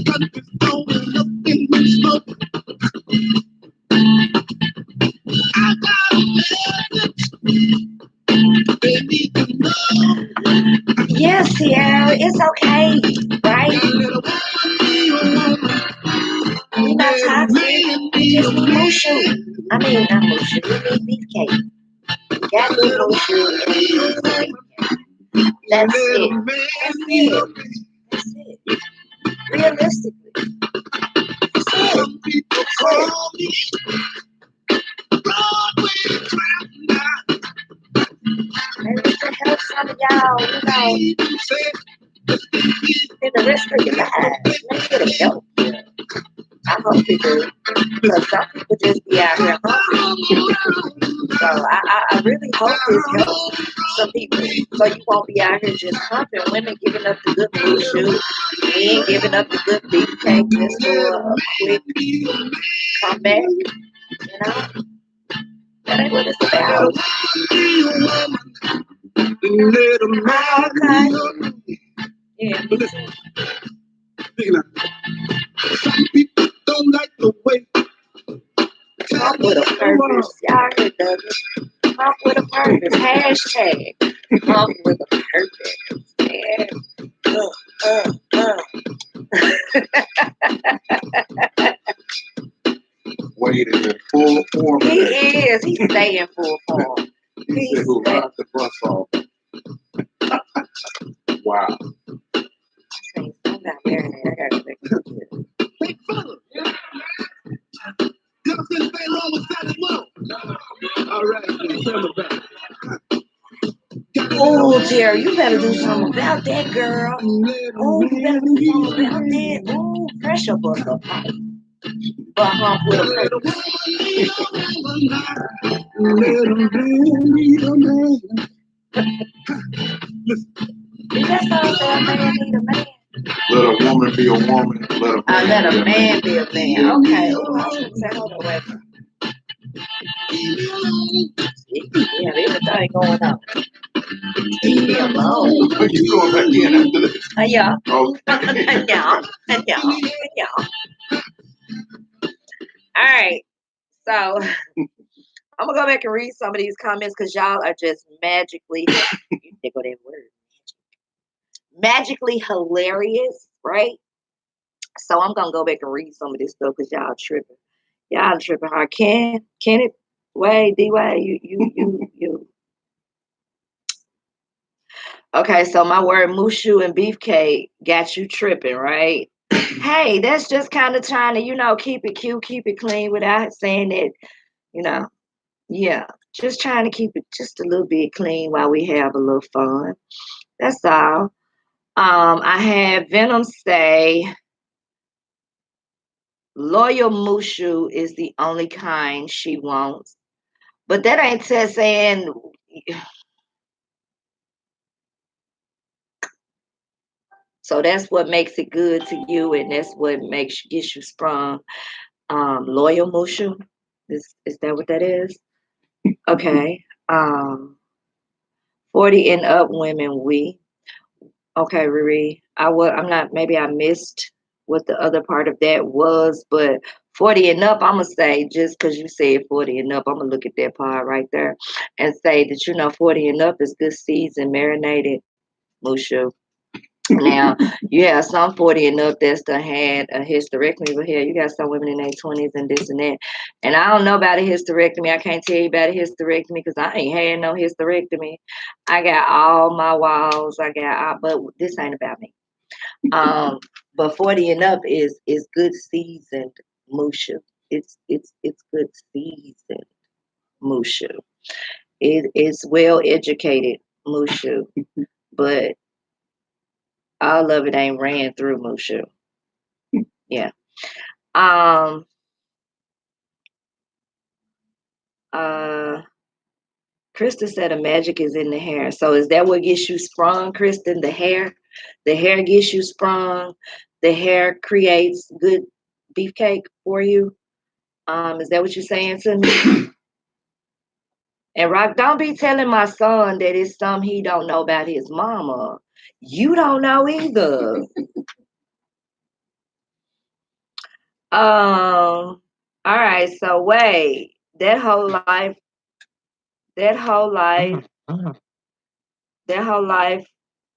country's going up in the smoke. I got a message they need to know. Yes, Sierra, it's okay, right? Let a woman be a woman. We not Let a toxic. man We be a just need man. Mushu. I mean, not Mushu. We need beefcake. Got Let the a Mushu woman and be a beefcake. woman. That's Let a it. man That's be a it. man. That's it. Realistically, that's it. Some people That's it. call me Broadway crap now. Maybe we can help some of y'all, They even say in the rest of your lives. Maybe it'll help. I hope it do. Because some people just be out here hungry. So I really hope this helps some people. So you won't be out here just humping women giving up the good blue shoe, men giving up the good beefcake just for a quick comeback. You know? That ain't what it's about. let a man Okay. be a man. Yeah. But listen, some people don't like the way Pump with a purpose. Y'all hear Douglas? Pump with a purpose. Hashtag. Pump with a purpose. Yeah. Wade is in full form. He is. He stay in full form. He said, "Who ride the bus off?" Wow. Saying something about marinating. I gotta make it. Hey, fella. Y'all said stay wrong with Sally Low. All right, then, tell me back. Oh, Jerry, you better do something about that, girl. Oh, you better do something about that. Oh, pressure booker. But hump with a Let a purpose. man need a man. That's all that man need a man. Let a woman be a woman. Let a man be a man. Okay. Oh, I was gonna say, hold on, wait a minute. Leave me alone. We have everything going on. Leave me alone. You going back in after this? Yeah. Oh. Yeah. All right. So I'm gonna go back and read some of these comments because y'all are just magically there go that word. Magically hilarious, right? So I'm gonna go back and read some of this stuff because y'all tripping. Y'all tripping hard. Can it Way, D Way, you. Okay, so my word mushu and beefcake got you tripping, right? Hey, that's just kind of trying to, keep it cute, keep it clean without saying that, you know, yeah, just trying to keep it just a little bit clean while we have a little fun. That's all. I had Venom say loyal mushu is the only kind she wants, but that ain't just saying. So that's what makes it good to you, and that's what gets you sprung. Loyal mushu, is that what that is? Okay. 40 and up women, okay, Riri. I'm not, maybe I missed what the other part of that was, but 40 and up, I'm gonna say, just because you said 40 and up, I'm gonna look at that part right there and say that 40 and up is good seasoned marinated mushu. Now, you have some 40 and up that's done had a hysterectomy, but here you got some women in their 20s and this and that. And I don't know about a hysterectomy. I can't tell you about a hysterectomy because I ain't had no hysterectomy. I got all my walls. But this ain't about me. Um, but 40 and up is good seasoned mushu. It's good seasoned mushu. It's well educated mushu, but all of it ain't ran through mushu. Yeah. Um. Uh. Krista said the magic is in the hair. So is that what gets you sprung, Kristen? The hair. The hair gets you sprung. The hair creates good beefcake for you. Is that what you're saying to me? And Rock, don't be telling my son that it's something he don't know about his mama. You don't know either. All right. So wait. That whole life. Their whole life,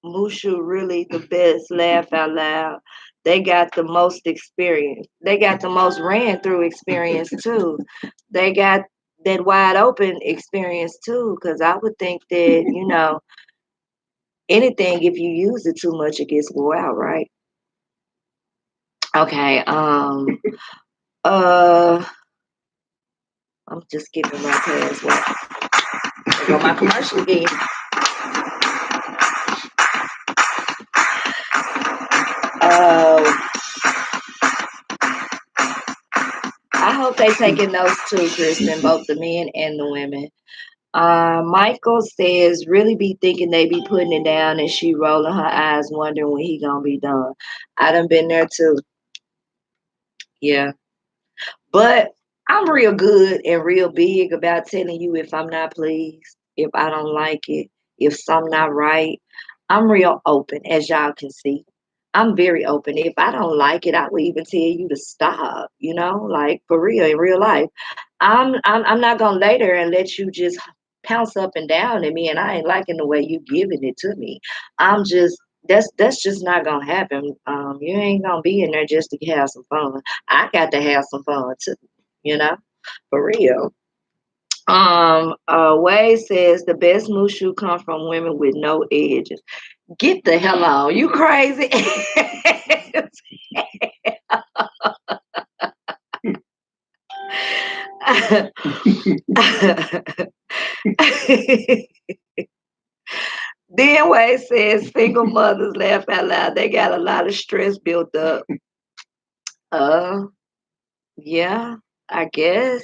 Mushu really the best. Laugh out loud. They got the most experience. They got the most ran through experience too. They got that wide open experience too. Because I would think that anything if you use it too much, it gets wore out, right? Okay. Uh. I'm just skipping right past what. There go my commercial again. Uh. I hope they taking notes too, Kristen, both the men and the women. Michael says, really be thinking they be putting it down and she rolling her eyes wondering when he gonna be done. I done been there too. Yeah. But I'm real good and real big about telling you if I'm not pleased, if I don't like it, if something not right. I'm real open, as y'all can see. I'm very open. If I don't like it, I will even tell you to stop, like for real in real life. I'm not gonna lay there and let you just pounce up and down at me and I ain't liking the way you giving it to me. I'm just that's just not gonna happen. You ain't gonna be in there just to have some fun. I got to have some fun too, you know, for real. Wade says the best mushu come from women with no edges. Get the hell on. You crazy? Then Wade says single mothers laugh out loud. They got a lot of stress built up. Uh yeah, I guess.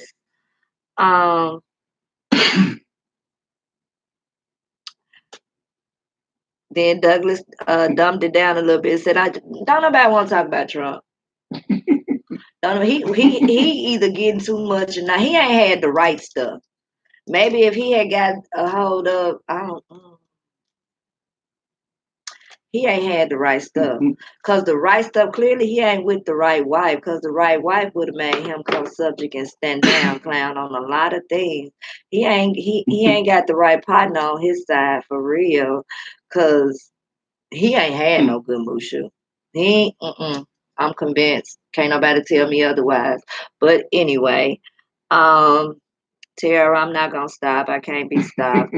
Um then Douglas dumbed it down a little bit. Said, "I don't nobody want to talk about Trump. Don't know, he either getting too much or not. He ain't had the right stuff. Maybe if he had got a hold of, I don't. He ain't had the right stuff. Cause the right stuff, clearly he ain't with the right wife. Cause the right wife would have made him come subject and stand down, clown on a lot of things. He ain't got the right partner on his side for real. Cause he ain't had no good Mushu. He ain't, I'm convinced. Can't nobody tell me otherwise. But anyway, um, Tara, I'm not gonna stop. I can't be stopped.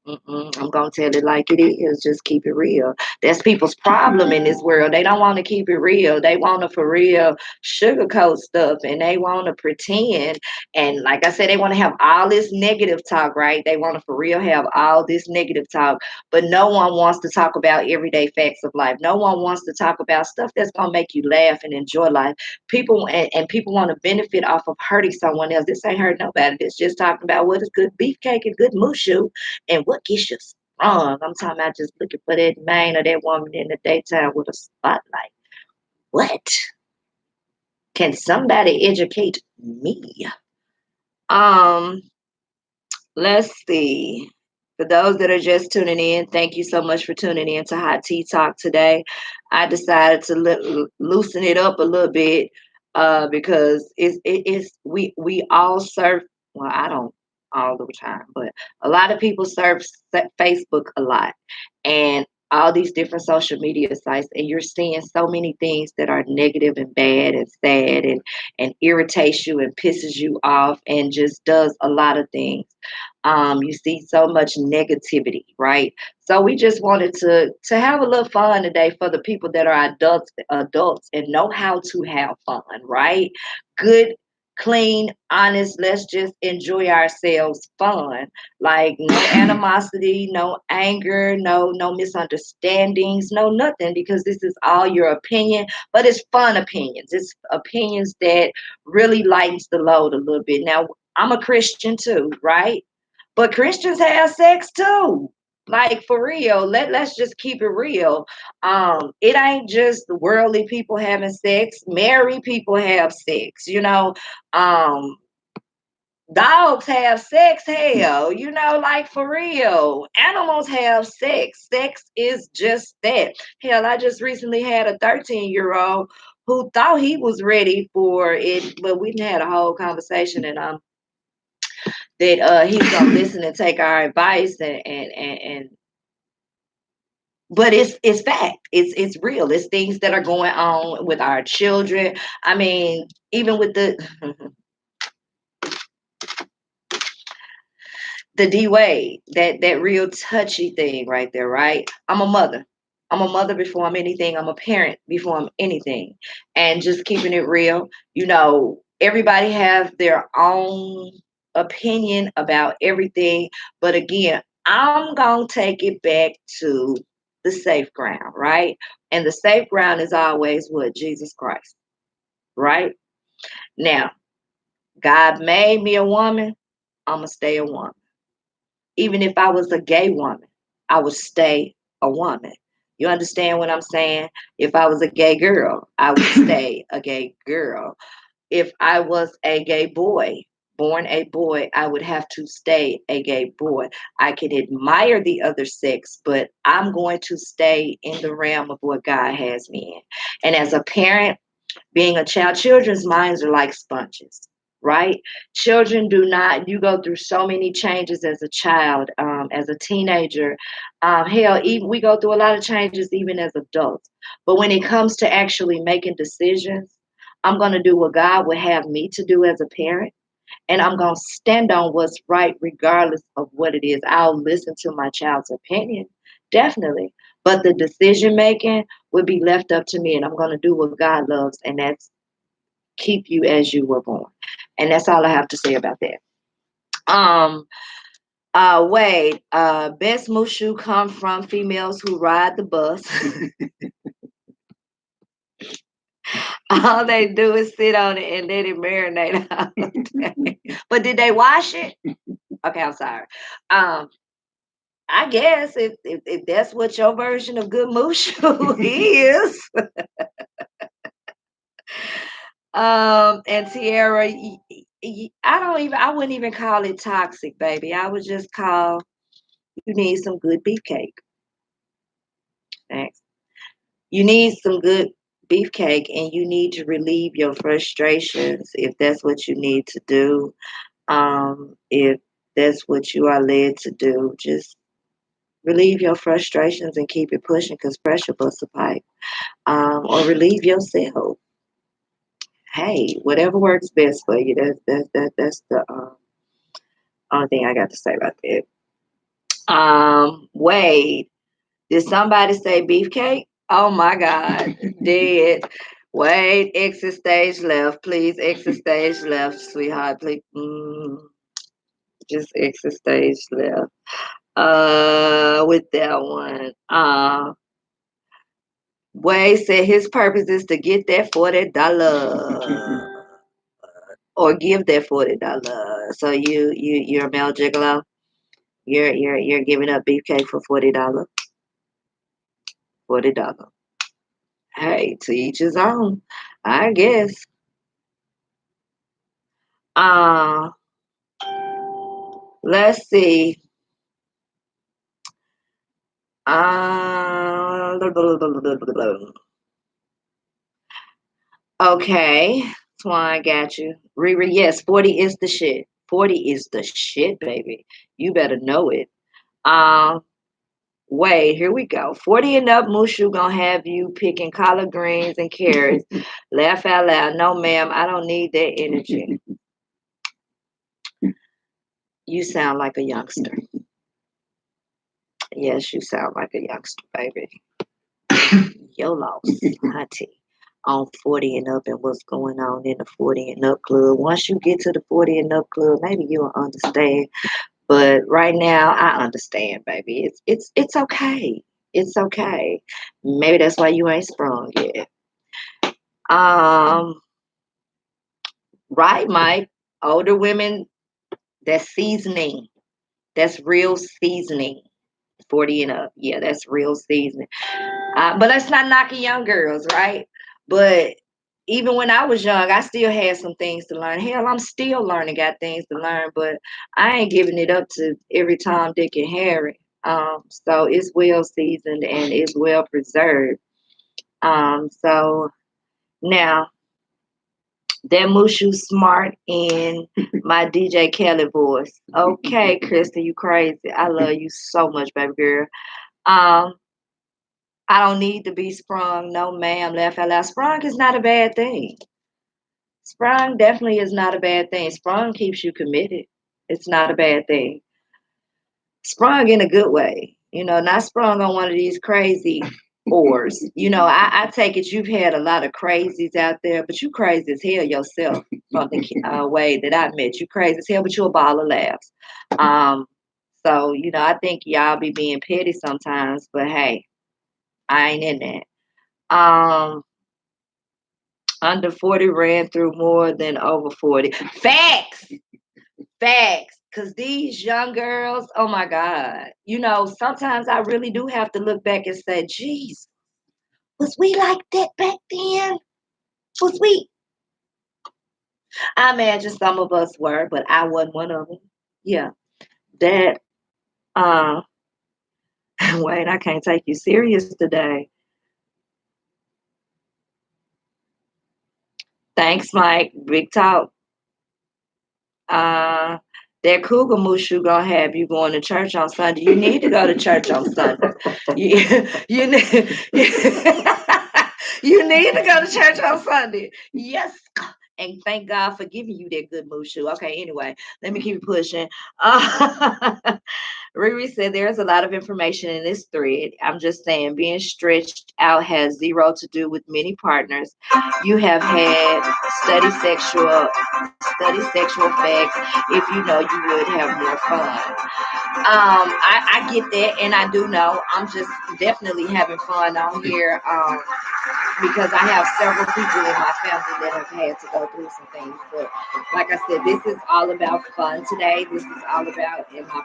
I'm gonna tell it like it is. Just keep it real. That's people's problem in this world. They don't want to keep it real. They want to for real sugarcoat stuff, and they want to pretend. And like I said, they want to have all this negative talk, right? They want to for real have all this negative talk, but no one wants to talk about everyday facts of life. No one wants to talk about stuff that's gonna make you laugh and enjoy life. People and people want to benefit off of hurting someone else. This ain't hurt nobody. This just talking about what is good beefcake and good mushu and what gets you sprung. I'm talking about just looking for that man or that woman in the daytime with a spotlight. What? Can somebody educate me? Um, let's see. For those that are just tuning in, thank you so much for tuning in to Hot Tea Talk today. I decided to loosen it up a little bit because it's we all surf. Well, I don't all the time, but a lot of people surf Facebook a lot, and all these different social media sites, and you're seeing so many things that are negative and bad and sad and irritates you and pisses you off and just does a lot of things. You see so much negativity, right? So we just wanted to have a little fun today for the people that are adults and know how to have fun, right? Good, clean, honest, let's just enjoy ourselves fun. Like no animosity, no anger, no misunderstandings, no nothing, because this is all your opinion, but it's fun opinions. It's opinions that really lightens the load a little bit. Now, I'm a Christian too, right? But Christians have sex too. Like for real. Let's just keep it real. It ain't just worldly people having sex. Married people have sex, you know. Um, dogs have sex, hell, like for real. Animals have sex. Sex is just that. Hell, I just recently had a 13-year-old who thought he was ready for it, but we had a whole conversation and that he's gonna listen and take our advice and but it's fact. It's real. It's things that are going on with our children. I mean, even with the the D Wade, that real touchy thing right there, right? I'm a mother. I'm a mother before I'm anything. I'm a parent before I'm anything. And just keeping it real, everybody have their own opinion about everything. But again, I'm gonna take it back to the safe ground, right? And the safe ground is always what? Jesus Christ, right? Now, God made me a woman, I'ma stay a woman. Even if I was a gay woman, I would stay a woman. You understand what I'm saying? If I was a gay girl, I would stay a gay girl. If I was a gay boy, born a boy, I would have to stay a gay boy. I can admire the other sex, but I'm going to stay in the realm of what God has me in. And as a parent, being a child, children's minds are like sponges, right? Children do not, you go through so many changes as a child, as a teenager. Hell, even we go through a lot of changes even as adults. But when it comes to actually making decisions, I'm going to do what God would have me to do as a parent. And I'm going to stand on what's right, regardless of what it is. I'll listen to my child's opinion, definitely. But the decision making would be left up to me. And I'm going to do what God loves. And that's keep you as you were born. And that's all I have to say about that. Um, Wade, best mushu come from females who ride the bus. All they do is sit on it and let it marinate all day. But did they wash it? Okay, I'm sorry. Um, I guess if that's what your version of good mushu is. And Tiara, I wouldn't even call it toxic, baby. I would just call you need some good beefcake. Thanks. You need some good beefcake, and you need to relieve your frustrations if that's what you need to do. If that's what you are led to do, just relieve your frustrations and keep it pushing because pressure busts a pipe. Or relieve yourself. Hey, whatever works best for you. That's the only thing I got to say about that. Wade, did somebody say beefcake? Oh my God, dead. Wade, exit stage left, please. Exit stage left, sweetheart. Please, just exit stage left. With that one. Wade said his purpose is to get that $40 or give that $40. So you're a male gigolo. You're giving up beefcake for $40. $40. Hey, to each his own, I guess. Uh, let's see. Uh, okay, Swan, got you. Riri, yes, 40 is the shit. 40 is the shit, baby. You better know it. Um, Wait, here we go. 40 and up, Mushu gonna have you picking collard greens and carrots. Laugh out loud. No, ma'am, I don't need that energy. You sound like a youngster. Yes, you sound like a youngster, baby. Your loss, hunty. On 40 and up and what's going on in the 40 and up club. Once you get to the 40 and up club, maybe you'll understand. But right now, I understand, baby. It's okay. It's okay. Maybe that's why you ain't sprung yet. Um, right, Mike. Older women, that's seasoning. That's real seasoning. 40 and up. Yeah, that's real seasoning. But let's not knocking young girls, right? But even when I was young, I still had some things to learn. Hell, I'm still learning, got things to learn, but I ain't giving it up to every Tom, Dick, and Harry. So it's well seasoned and it's well preserved. So now that Mushu smart in my DJ Kelly voice. Okay, Krista, you crazy. I love you so much, baby girl. Um, I don't need to be sprung. No, ma'am. Laugh out loud. Sprung is not a bad thing. Sprung definitely is not a bad thing. Sprung keeps you committed. It's not a bad thing. Sprung in a good way. Not sprung on one of these crazy whores. I take it you've had a lot of crazies out there, but you crazy as hell yourself from the way that I met. You crazy as hell, but you a ball of laughs. So, I think y'all be being petty sometimes, but hey, I ain't in that. Under 40 ran through more than over 40. Facts. Facts. Because these young girls, oh my God. Sometimes I really do have to look back and say, geez, was we like that back then? Was we? I imagine some of us were, but I wasn't one of them. Yeah. That, uh, wait, I can't take you serious today. Thanks, Mike. Big talk. Uh, that cougar mushu gonna have you going to church on Sunday. You need to go to church on Sunday. You need you need to go to church on Sunday. Yes. And thank God for giving you that good mushu. Okay, anyway, let me keep pushing. Riri said there's a lot of information in this thread. I'm just saying being stretched out has zero to do with many partners. You have had study sexual facts. If you know, you would have more fun. I get that, and I do know. I'm just definitely having fun on here. Because I have several people in my family that have had to go through some things. But like I said, this is all about fun today. This is all about in my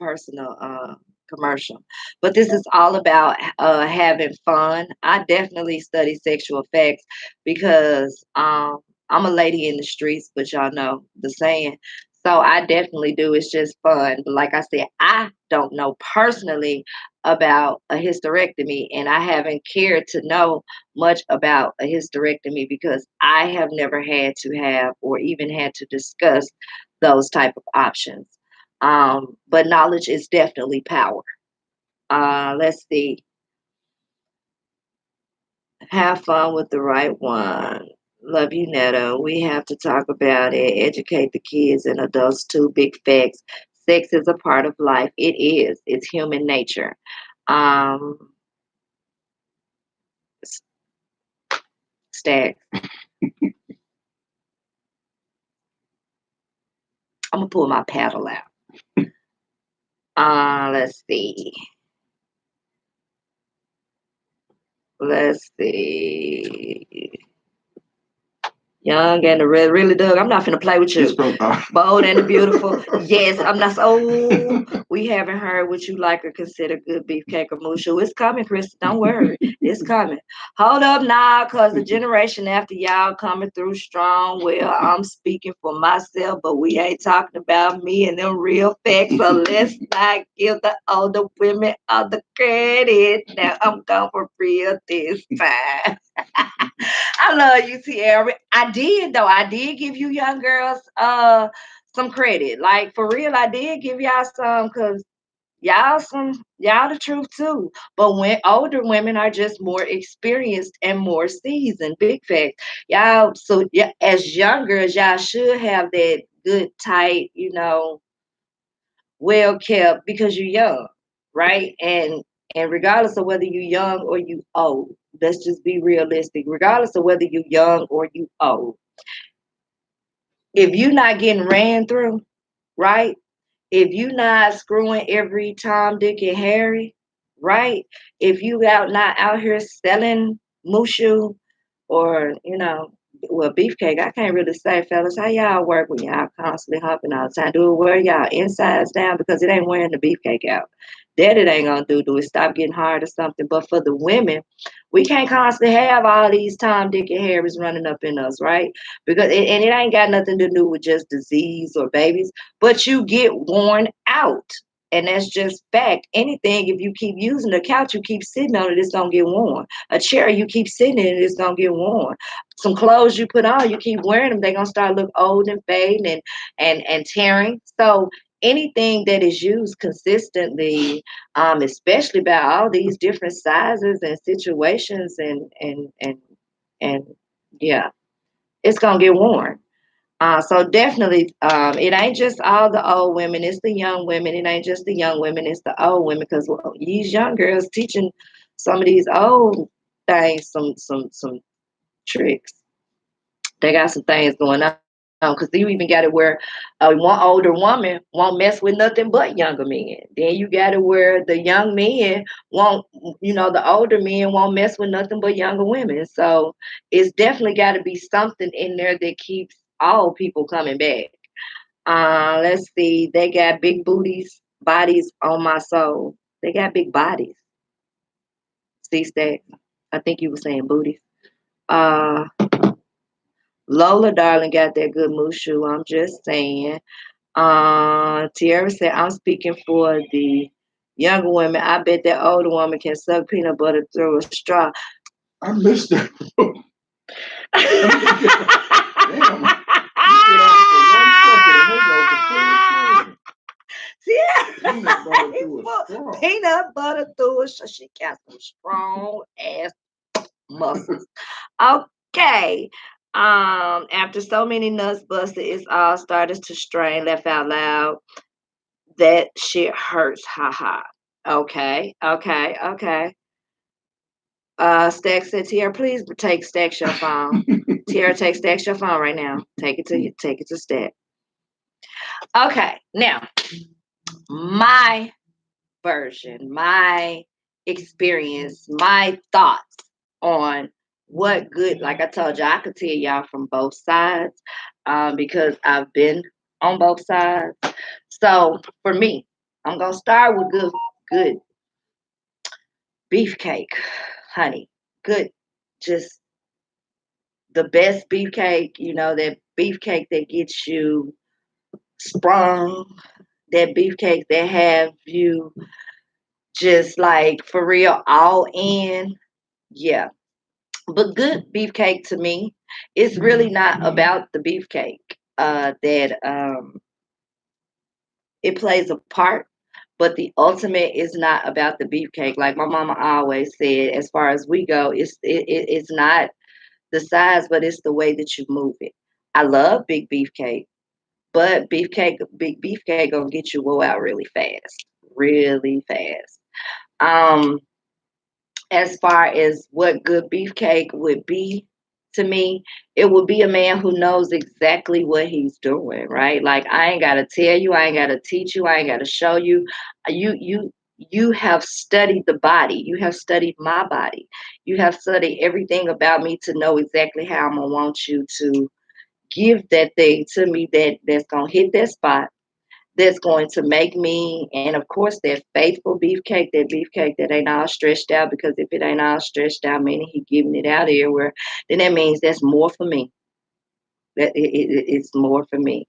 personal commercial. But this is all about having fun. I definitely study sexual effects because I'm a lady in the streets, but y'all know the saying. So I definitely do. It's just fun. But like I said, I don't know personally about a hysterectomy, and I haven't cared to know much about a hysterectomy because I have never had to have or even had to discuss those type of options. But knowledge is definitely power. Let's see. Have fun with the right one. Love you, Netta. We have to talk about it. Educate the kids and adults too. Big facts. Sex is a part of life. It is. It's human nature. Um, Stack. I'm gonna pull my paddle out. Let's see. Let's see. Young and the red, really, Doug. I'm not finna play with you. Bold and the beautiful. Yes, I'm not. Oh, we haven't heard what you like or consider good beefcake or mushu. It's coming, Chris. Don't worry. It's coming. Hold up now, cause the generation after y'all coming through strong. Well, I'm speaking for myself, but we ain't talking about me and them real facts. So let's not give the older women all the credit. Now I'm going for real this time. I love you, Tierra. I did though. I did give you young girls some credit. Like for real, I did give y'all some because y'all the truth too. But when older women are just more experienced and more seasoned, big fact. Y'all so yeah, as young girls, y'all should have that good tight, well kept because you're young, right? And regardless of whether you're young or you old, let's just be realistic. Regardless of whether you're young or you old, if you're not getting ran through, right? If you not screwing every Tom, Dick, and Harry, right? If you not out here selling mushu or well, beefcake. I can't really say, fellas, how y'all work when y'all constantly humping all the time? Do it wear y'all insides down because it ain't wearing the beefcake out. That it ain't gonna do. Do it stop getting hard or something? But for the women, we can't constantly have all these Tom, Dick, and Harrys running up in us, right? And it ain't got nothing to do with just disease or babies, but you get worn out. And that's just fact. Anything, if you keep using the couch, you keep sitting on it, it's gonna get worn. A chair, you keep sitting in it, it's gonna get worn. Some clothes you put on, you keep wearing them, they're gonna start look old and fading and tearing. So anything that is used consistently, especially by all these different sizes and situations and yeah, it's gonna get worn. So definitely, it ain't just all the old women; it's the young women. It ain't just the young women; it's the old women. Because these young girls teaching some of these old things some tricks. They got some things going on because you even got it where one older woman won't mess with nothing but younger men. Then you got it where the young men won't, the older men won't mess with nothing but younger women. So it's definitely got to be something in there that keeps all people coming back. Let's see. They got big bodies on my soul. They got big bodies. See, Stack? I think you were saying booties. Uh, Lola, darling, got that good mushu. I'm just saying. Tierra said, I'm speaking for the younger women. I bet that older woman can suck peanut butter through a straw. I missed that. Peanut butter through a straw. She got some strong ass muscles. Okay. After so many nuts busted, it's all started to strain. Laugh out loud. That shit hurts. Ha ha. Okay. Okay. Okay. Stack said, Tierra, please take Stack's your phone. Tierra, take Stack's your phone right now. Take it to Stack. Okay. Now, my version, my experience, my thoughts on what good, like I told you, I could tell y'all from both sides because I've been on both sides. So for me, I'm gonna start with good beefcake, honey. Good, just the best beefcake. That beefcake that gets you sprung. That beefcake that have you just like for real all in. Yeah. But good beefcake to me, it's really not about the beefcake. That it plays a part, but the ultimate is not about the beefcake. Like my mama always said, as far as we go, it's not the size, but it's the way that you move it. I love big beefcake, but big beefcake gonna get you woe out really fast, really fast. Um, as far as what good beefcake would be to me, it would be a man who knows exactly what he's doing, right? Like I ain't gotta tell you, I ain't gotta teach you, I ain't gotta show you. You have studied the body, you have studied my body, you have studied everything about me to know exactly how I'm gonna want you to give that thing to me that's gonna hit that spot, that's going to make me, and of course, that faithful beefcake, that beefcake that ain't all stretched out, because if it ain't all stretched out, meaning he giving it out everywhere, then that means that's more for me. It's more for me.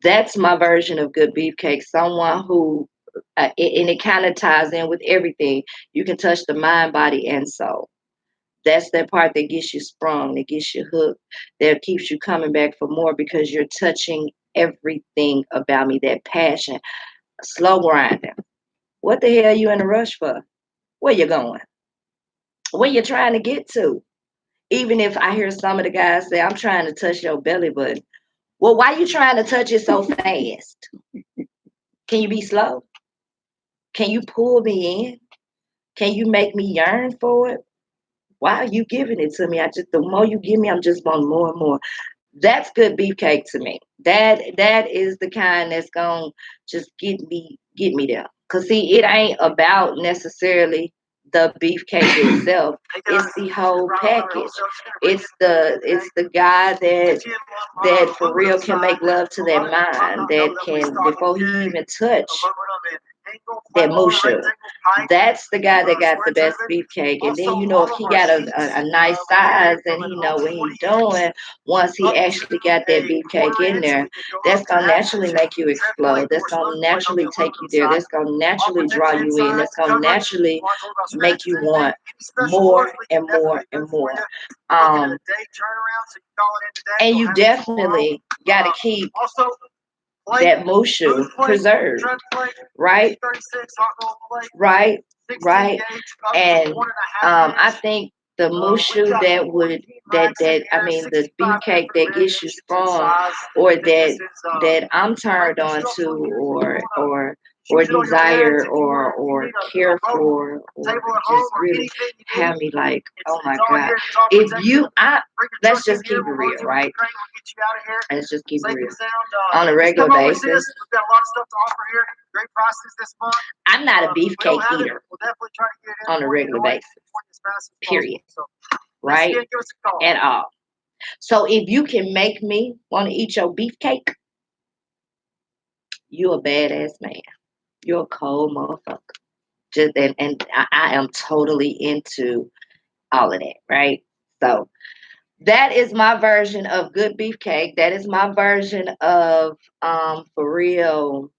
That's my version of good beefcake. Someone who, and it kind of ties in with everything. You can touch the mind, body, and soul. That's that part that gets you sprung, that gets you hooked, that keeps you coming back for more because you're touching everything about me. That passion, slow grinding. What the hell you in a rush for? Where you going? Where you trying to get to? Even if I hear some of the guys say, I'm trying to touch your belly button. Well, why you trying to touch it so fast? Can you be slow? Can you pull me in? Can you make me yearn for it? Why are you giving it to me? The more you give me, I'm just wanting more and more. That's good beefcake to me. That is the kind that's gonna just get me there. Cause see, it ain't about necessarily the beefcake itself. It's the whole package. It's the guy that for real can make love to that mind. That can before he even touch that Musha. That's the guy that got the best beefcake. And then if he got a nice size and he know what he's doing, once he actually got that beefcake in there, that's gonna naturally make you explode. That's gonna naturally take you there. That's gonna naturally draw you in. That's gonna naturally make you want more and more and more. Um, and you definitely gotta keep that Mushu preserved, right? Right, right. And I think the mushu that I mean the beefcake that gets you sprung, or that I'm turned on to, or desire, or care for, or just really have me like, oh my God. If you I Let's just keep it real, right? Let's just keep it real. On a regular basis, I'm not a beefcake eater on a regular basis. Period. Right? At all. So if you can make me want to eat your beefcake, you a badass man. You're a cold motherfucker. And I am totally into all of that, right? So that is my version of good beefcake. That is my version of for real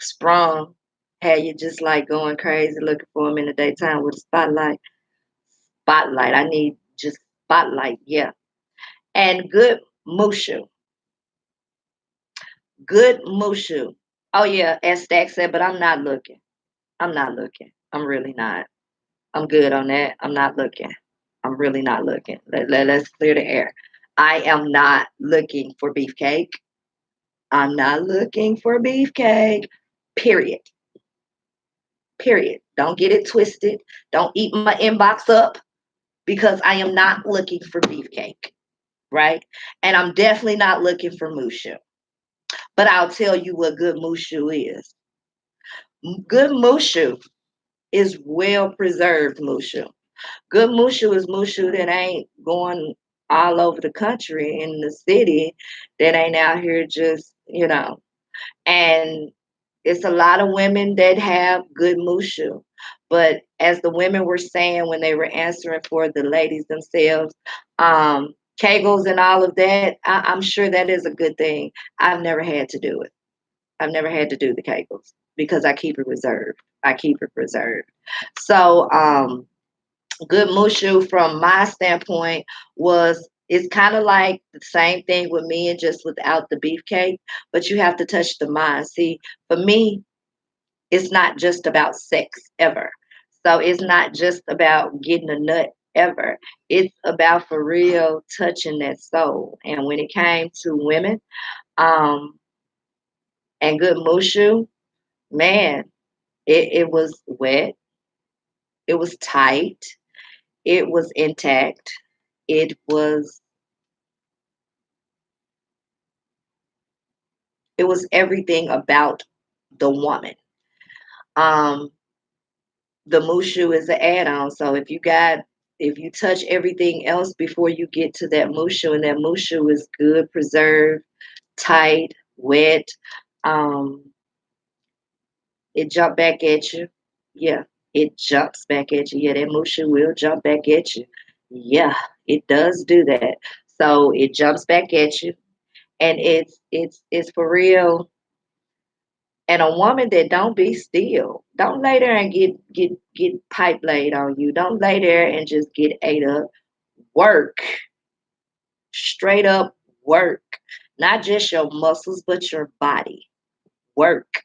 sprung. Had you just like going crazy looking for him in the daytime with a spotlight. Spotlight. I need just spotlight. Yeah. And good mushu. Good mushu. Oh yeah, as Stack said, but I'm not looking. I'm not looking. I'm really not. I'm good on that. I'm not looking. I'm really not looking. Let's clear the air. I am not looking for beefcake. I'm not looking for beefcake. Period. Period. Don't get it twisted. Don't eat my inbox up, because I am not looking for beefcake. Right? And I'm definitely not looking for mushu. But I'll tell you what good mushu is. Good mushu is well preserved mushu. Good mushu is mushu that ain't going all over the country in the city, that ain't out here just. And It's a lot of women that have good mushu. But as the women were saying when they were answering for the ladies themselves, Kegels and all of that, I'm sure that is a good thing. I've never had to do it. I've never had to do the Kegels because I keep it reserved. I keep it reserved. So, good mushu from my standpoint was it's kind of like the same thing with me and just without the beefcake, but you have to touch the mind. See, for me, it's not just about sex ever. So it's not just about getting a nut ever. It's about for real touching that soul. And when it came to women, um, and good mushu, man, it was wet, it was tight, it was intact, it was it was everything about the woman. Um, the mushu is an add-on. So if you touch everything else before you get to that mushu, and that mushu is good, preserved, tight, wet, um, it jump back at you. Yeah, it jumps back at you. Yeah, that mushu will jump back at you. Yeah, it does do that. So it jumps back at you, and it's for real. And a woman that don't be still, don't lay there and get pipe laid on you. Don't lay there and just get ate up. Work, straight up work, not just your muscles but your body. Work.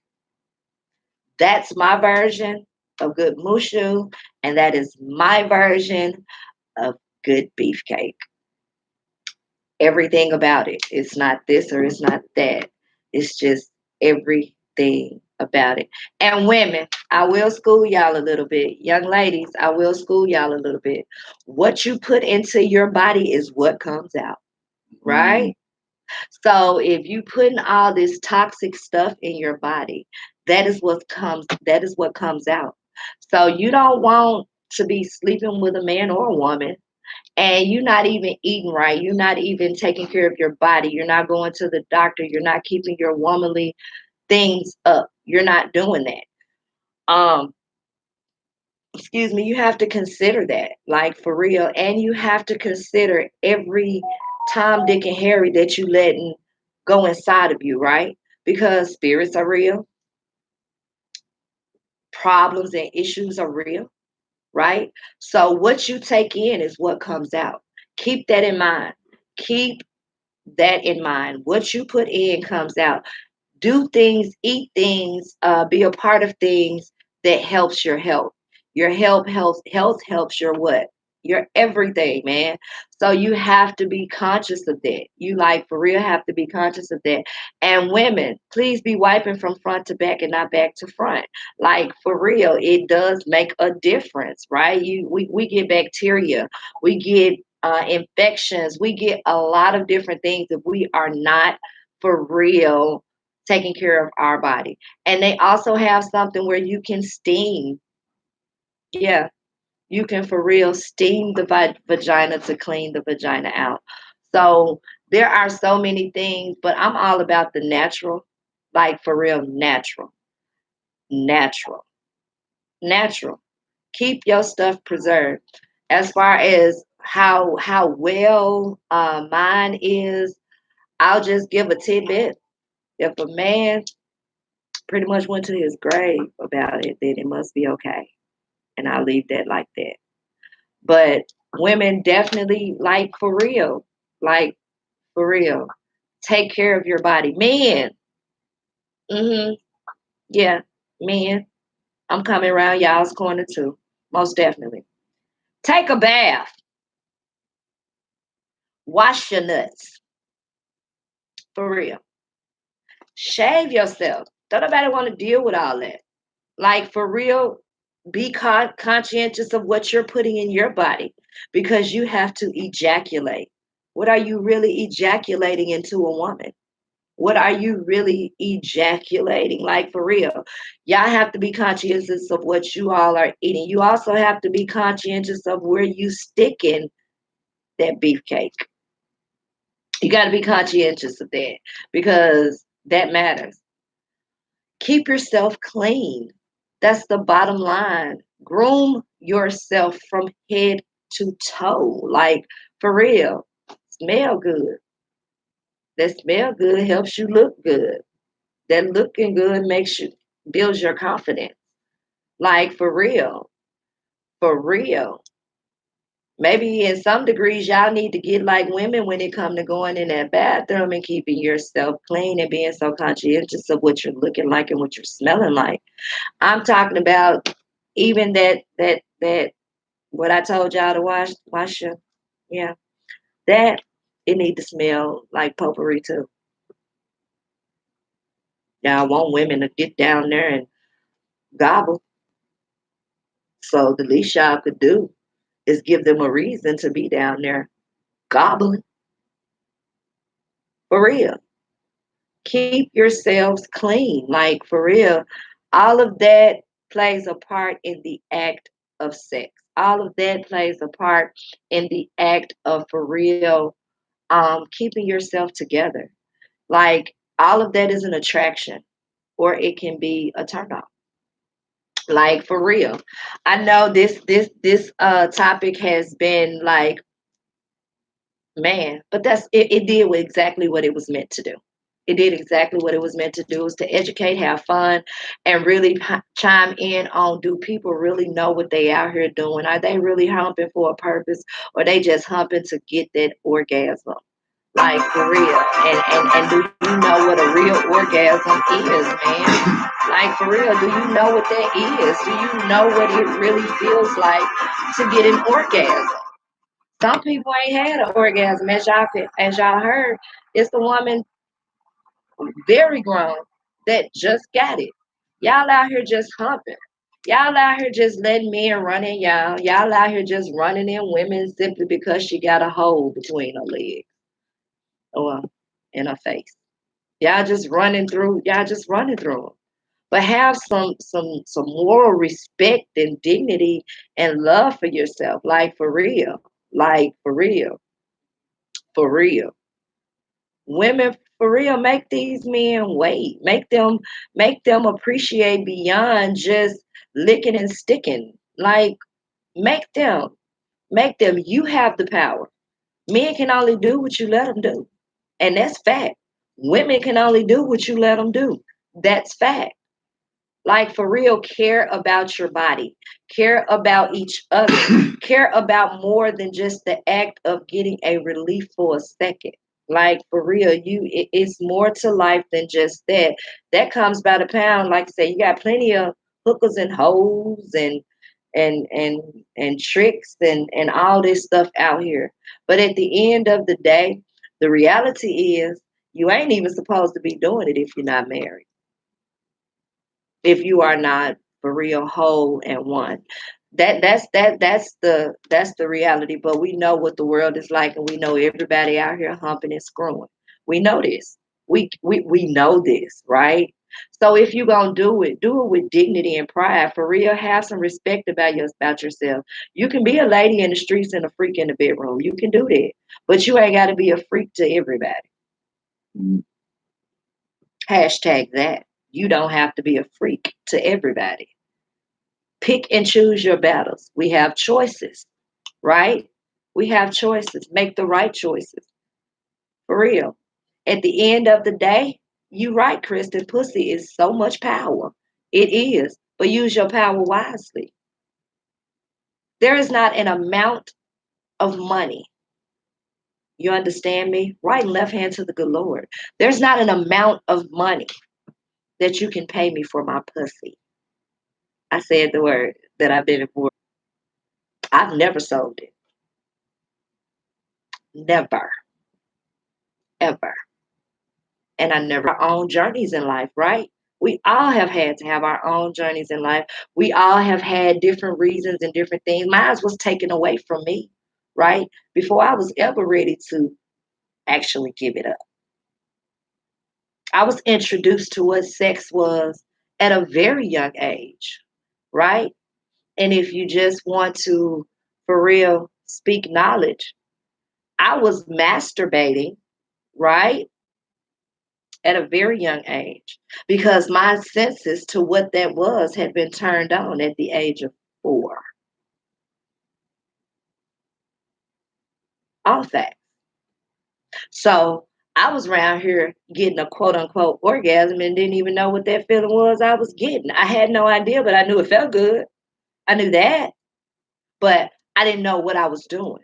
That's my version of good mushu, and that is my version of good beefcake. Everything about it. It's not this or it's not that. It's just everything about it. And women, I will school y'all a little bit. Young ladies, I will school y'all a little bit. What you put into your body is what comes out, right? So if you putting all this toxic stuff in your body, that is what comes out. So you don't want to be sleeping with a man or a woman and you're not even eating right. You're not even taking care of your body. You're not going to the doctor. You're not keeping your womanly things up. You're not doing that. Excuse me, you have to consider that, like for real. And you have to consider every Tom, Dick, and Harry that you letting go inside of you, right? Because spirits are real, problems and issues are real, right? So what you take in is what comes out. Keep that in mind. Keep that in mind. What you put in comes out. Do things, eat things, be a part of things that helps your health. Your health helps your what? Your everything, man. So you have to be conscious of that. You like for real have to be conscious of that. And women, please be wiping from front to back and not back to front. Like for real, it does make a difference, right? We get bacteria, we get infections, we get a lot of different things if we are not for real taking care of our body. And they also have something where you can steam. Yeah, you can for real steam the vagina to clean the vagina out. So there are so many things, but I'm all about the natural, like for real natural, natural, natural. Keep your stuff preserved. As far as how well mine is, I'll just give a tidbit. If a man pretty much went to his grave about it, then it must be okay. And I'll leave that like that. But women definitely like for real, take care of your body. Men, mm-hmm, yeah, men, I'm coming around y'all's corner too, most definitely. Take a bath, wash your nuts, for real. Shave yourself. Don't nobody want to deal with all that. Like for real, be conscientious of what you're putting in your body because you have to ejaculate. What are you really ejaculating into a woman? What are you really ejaculating? Like for real, y'all have to be conscientious of what you all are eating. You also have to be conscientious of where you sticking that beefcake. You got to be conscientious of that because that matters. Keep yourself clean. That's the bottom line. Groom yourself from head to toe. Like, for real. Smell good. That smell good helps you look good. That looking good makes you builds your confidence. Like, for real. For real. Maybe in some degrees y'all need to get like women when it come to going in that bathroom and keeping yourself clean and being so conscientious of what you're looking like and what you're smelling like. I'm talking about even that what I told y'all to wash your, yeah, that it need to smell like potpourri too. Now I want women to get down there and gobble. So the least y'all could do is give them a reason to be down there gobbling for real. Keep yourselves clean. Like for real. All of that plays a part in the act of sex. All of that plays a part in the act of for real keeping yourself together. Like all of that is an attraction or it can be a turn off. Like for real. I know this topic has been like, man, but it did exactly what it was meant to do. It did exactly what it was meant to do, was to educate, have fun, and really chime in on, do people really know what they out here doing? Are they really humping for a purpose, or they just humping to get that orgasm? Like for real. And do you know what a real orgasm is, man? Like for real, do you know what that is? Do you know what it really feels like to get an orgasm? Some people ain't had an orgasm, as y'all heard. It's the woman very grown that just got it. Y'all out here just humping. Y'all out here just letting men run in y'all. Y'all out here just running in women simply because she got a hole between her legs or in her face. Y'all just running through. Y'all just running through them. But have some moral respect and dignity and love for yourself. Like for real. Like for real. For real. Women for real, make these men wait. Make them appreciate beyond just licking and sticking. Like make them. Make them. You have the power. Men can only do what you let them do. And that's fact. Women can only do what you let them do. That's fact. Like for real, care about your body, care about each other, care about more than just the act of getting a relief for a second. Like for real, it's more to life than just that. That comes by the pound. Like I say, you got plenty of hookers and hoes and and and tricks and all this stuff out here. But at the end of the day, the reality is you ain't even supposed to be doing it if you're not married, if you are not for real whole and one. That's the reality. But we know what the world is like, and we know everybody out here humping and screwing. We know this. We know this, right? So if you're gonna do it with dignity and pride. For real, have some respect about yourself. You can be a lady in the streets and a freak in the bedroom. You can do that, but you ain't got to be a freak to everybody. Hashtag that. You don't have to be a freak to everybody. Pick and choose your battles. We have choices, right? We have choices. Make the right choices. For real. At the end of the day, you right, Kristen. Pussy is so much power. It is. But use your power wisely. There is not an amount of money. You understand me? Right and left hand to the good Lord. There's not an amount of money that you can pay me for my pussy. I said the word that I've been for. I've never sold it. Never, ever. And I never our own journeys in life, right? We all have had to have our own journeys in life. We all have had different reasons and different things. Mine was taken away from me, right? Before I was ever ready to actually give it up. I was introduced to what sex was at a very young age, right? And if you just want to, for real, speak knowledge, I was masturbating, right? at a very young age because my senses to what that was had been turned on at the age of 4. All facts. So I was around here getting a quote unquote orgasm and didn't even know what that feeling was I was getting. I had no idea, but I knew it felt good. I knew that, but I didn't know what I was doing.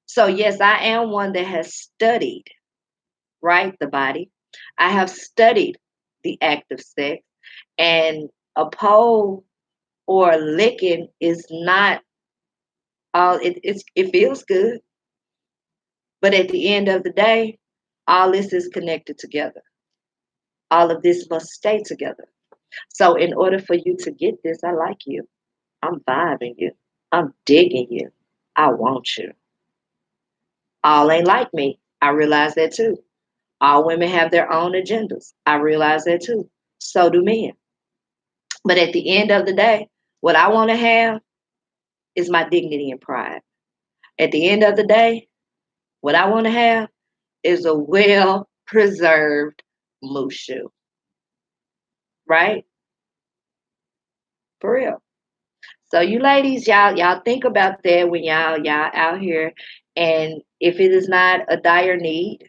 So, yes, I am one that has studied, right, the body. I have studied the act of sex, and a pole or a licking is not all it feels good, but at the end of the day, all this is connected together. All of this must stay together. So, in order for you to get this, I like you. I'm vibing you. I'm digging you. I want you. All ain't like me. I realize that too. All women have their own agendas. I realize that too. So do men. But at the end of the day, what I want to have is my dignity and pride. At the end of the day, what I want to have is a well preserved mushu, right? For real. So you ladies, y'all think about that when y'all out here. And if it is not a dire need,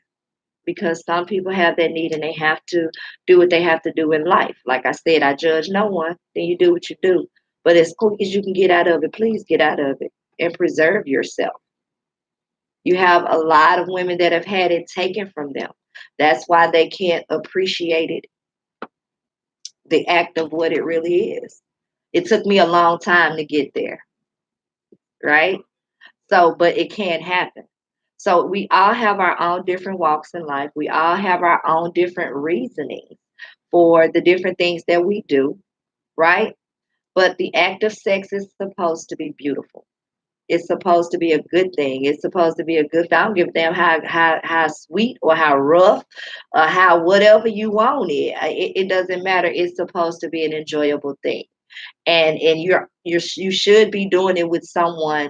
because some people have that need and they have to do what they have to do in life. Like I said, I judge no one. Then you do what you do. But as quick as you can get out of it, please get out of it and preserve yourself. You have a lot of women that have had it taken from them. That's why they can't appreciate it, the act of what it really is. It took me a long time to get there, right? So, but it can happen. So we all have our own different walks in life. We all have our own different reasonings for the different things that we do, right? But the act of sex is supposed to be beautiful. It's supposed to be a good thing. It's supposed to be a good. I don't give a damn how sweet or how rough or how whatever you want it. It doesn't matter. It's supposed to be an enjoyable thing, and you should be doing it with someone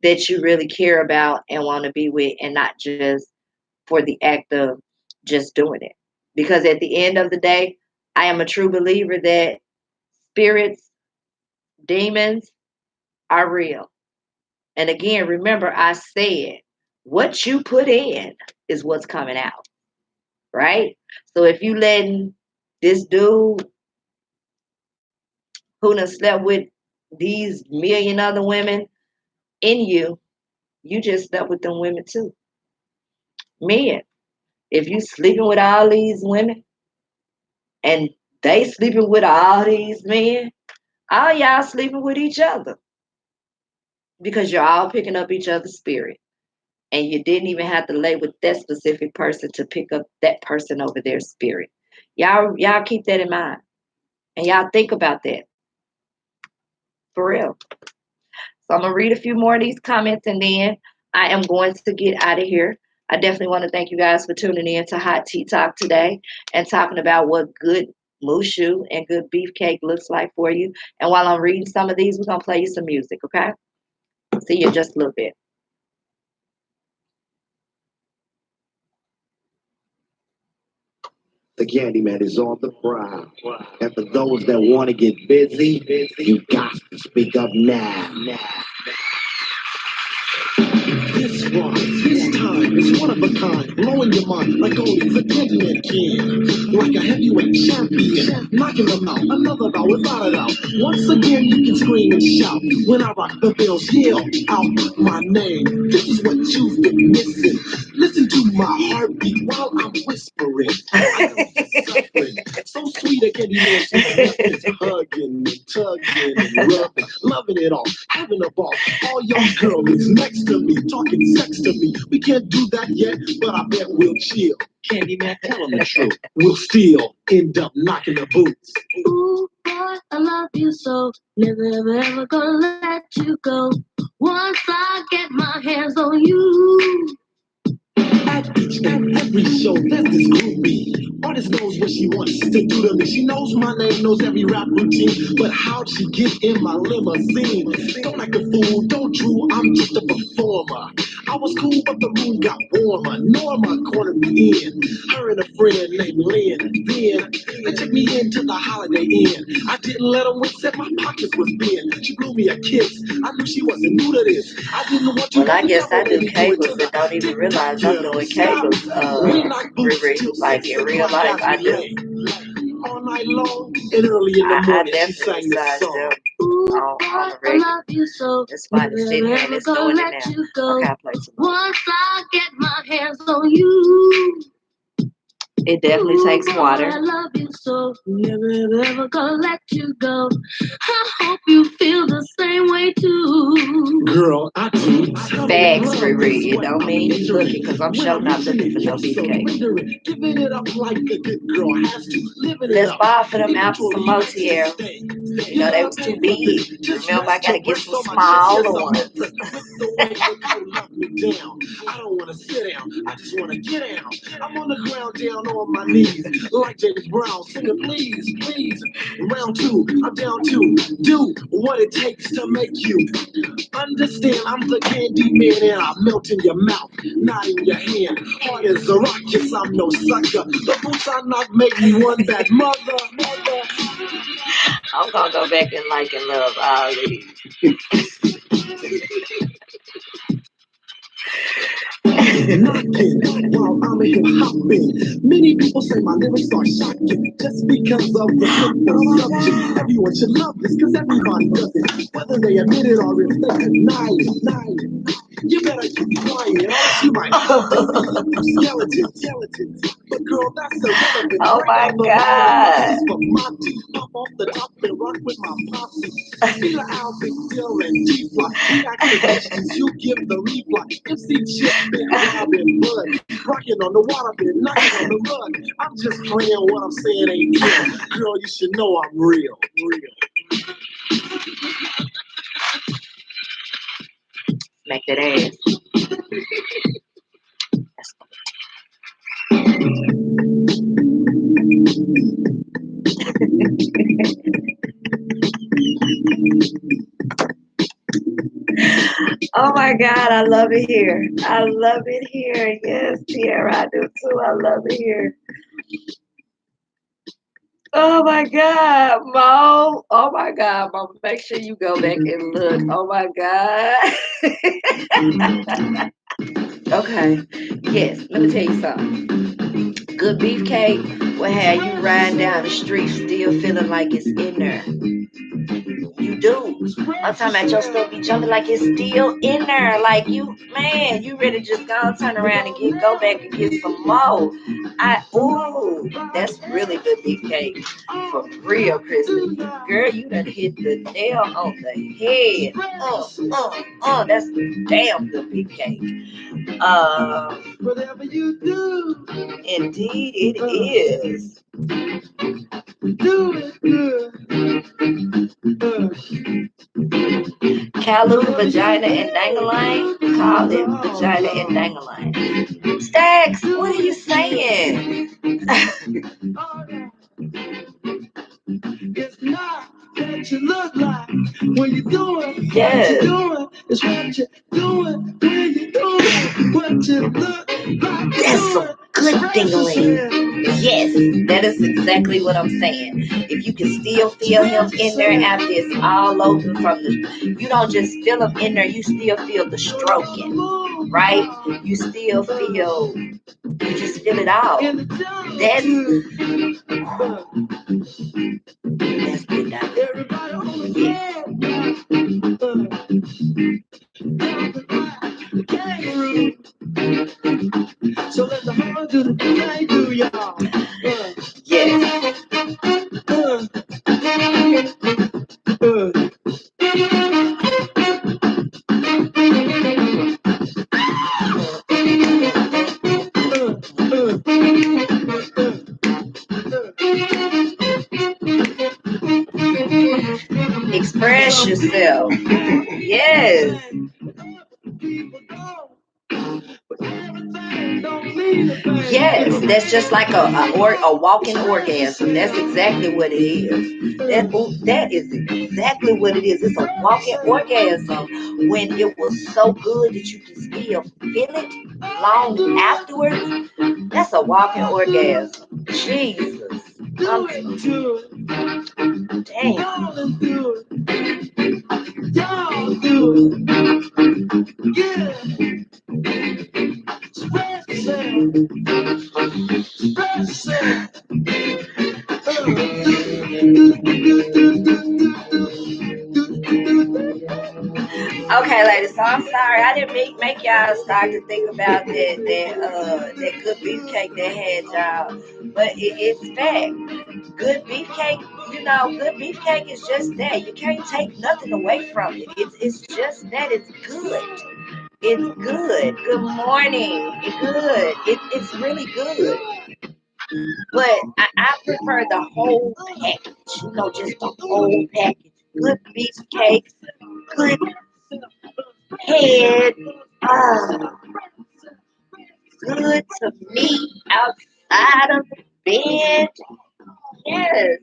that you really care about and want to be with, and not just for the act of just doing it. Because at the end of the day, I am a true believer that spirits, demons are real. And again, remember I said what you put in is what's coming out, right? So if you letting this dude who done slept with these million other women in you, you just slept with them women too. Men, if you sleeping with all these women and they sleeping with all these men, all y'all sleeping with each other because you're all picking up each other's spirit. And you didn't even have to lay with that specific person to pick up that person over their spirit. Y'all keep that in mind. And y'all think about that. For real. So I'm gonna read a few more of these comments and then I am going to get out of here. I definitely want to thank you guys for tuning in to Hot Tea Talk today and talking about what good mushu and good beefcake looks like for you. And while I'm reading some of these, we're gonna play you some music, okay? See you in just a little bit. The Candyman is on the prowl. And for those that want to get busy, you got to speak up now. This time is one of a kind, blowing your mind like only the Candyman can. Like a heavyweight champion, knocking them out, another bout without a doubt. Once again, you can scream and shout when I rock the bells, yell out my name. This is what you've been missing. Listen to my heartbeat while I'm whispering. I know you're suffering. So sweet, I can't even see hugging and tugging and rubbing, loving it all, having a ball. All your girl is next to me, talking sex to me. We can't do that yet, but I bet we'll chill. Candyman, tell them the truth. We'll still end up knocking the boots. Ooh, boy, I love you so. Never, ever, ever gonna let you go. Once I get my hands on you. At each and every show, there's this groupie. Artist knows what she wants to do to me. She knows my name, knows every rap routine. But how'd she get in my limousine? Don't act a fool, don't drool, I'm just a performer. I was cool, but the room got warmer. Norma cornered me in. Her and a friend named Lynn. Then they took me into the Holiday Inn. I didn't let them win, said my pockets was thin. She blew me a kiss. I knew she wasn't new to this. I didn't want to. Well, I guess I do cables and don't even realize I'm doing cables, like in real life, I do. All night long and early in the I morning, she definitely sang this massage song. them on the regular. It's fun to sit here and it's doing it now. Okay, I play some more. Once I get my hands on you. It definitely takes water. I love you so, never gonna let you go. I hope you feel the same way too. Girl, I do. Facts, Riri. It don't mean you looking, because I'm sure not looking for no beefcake. Giving it up like a good girl has to. Let's buy for them apples some more, Tierra. You know, they was too big. Remember, I gotta get some smaller ones. I don't want to sit down. I just want to get down. I'm on the ground down on my knees. Like James Brown singing, please, please. Round two, I'm down to do what it takes to make you understand. I'm the candy man and I melt in your mouth, not in your hand. Hard as a rock, yes, I'm no sucker. The boots I knock make me one bad mother. I'm gonna go back and like and love all these. Knocking while I'm hip hopping. Many people say my lyrics are shocking just because of the simple subject. Everyone should love this because everybody does it, whether they admit it or if they deny it. You better keep quiet, or else you might skeletons. But girl, that's irrelevant. Oh my God. Pop off the top and rock with my posse. Feel out Big Bill and D-Block. We ask the questions, you give the reply. MC Chip, Big Robin, Bud. Rocking on the water, been knocking on the rug. I'm just playing what I'm saying ain't real. Girl, you should know I'm real. Make that ass. Oh my God, I love it here. I love it here. Yes, Tierra, I do too. I love it here. Oh my God, Mo. Oh my God, Mo. Make sure you go back and look. Oh my God. Okay. Yes, let me tell you something. Good beefcake will have you riding down the street still feeling like it's in there. You do. I'm talking about your stuff be jumping like it's still in there. Like you, man, you ready to just go turn around and go back and get some more. Ooh, that's really good beefcake. For real, Chrissy. Girl, you done hit the nail on the head. That's damn good beefcake. Whatever you do, Indeed it is. do it good. Kalu, vagina, and dangling. Call it vagina and dangling. Stacks, what are you saying? It's not what you look like when you're doing Yes. what you're doing. It's what you're doing when you're doing what you look like. That's some good dingling. Yes, that is exactly what I'm saying. If you can still feel him in there after it's all over from you don't just feel him in there, you still feel the stroking, right? You still feel, you just feel it out. That's good, So let the heart do the thing I do, y'all. yes. Express yourself. Yes. Yes, that's just like a walking orgasm. That's exactly what it is. That is exactly what it is. It's a walking orgasm when it was so good that you can feel it long afterwards, that's a walking orgasm. Jesus. Damn. Okay, ladies. So I'm sorry I didn't make y'all start to think about that good beefcake that had y'all, but it's fact. Good beefcake, good beefcake is just that. You can't take nothing away from it. It's just that. It's good. It's good. Good morning. It's good. It's really good. But I prefer the whole package. Just the whole package. Good beefcake, good head, good to me outside of the bed. Yes.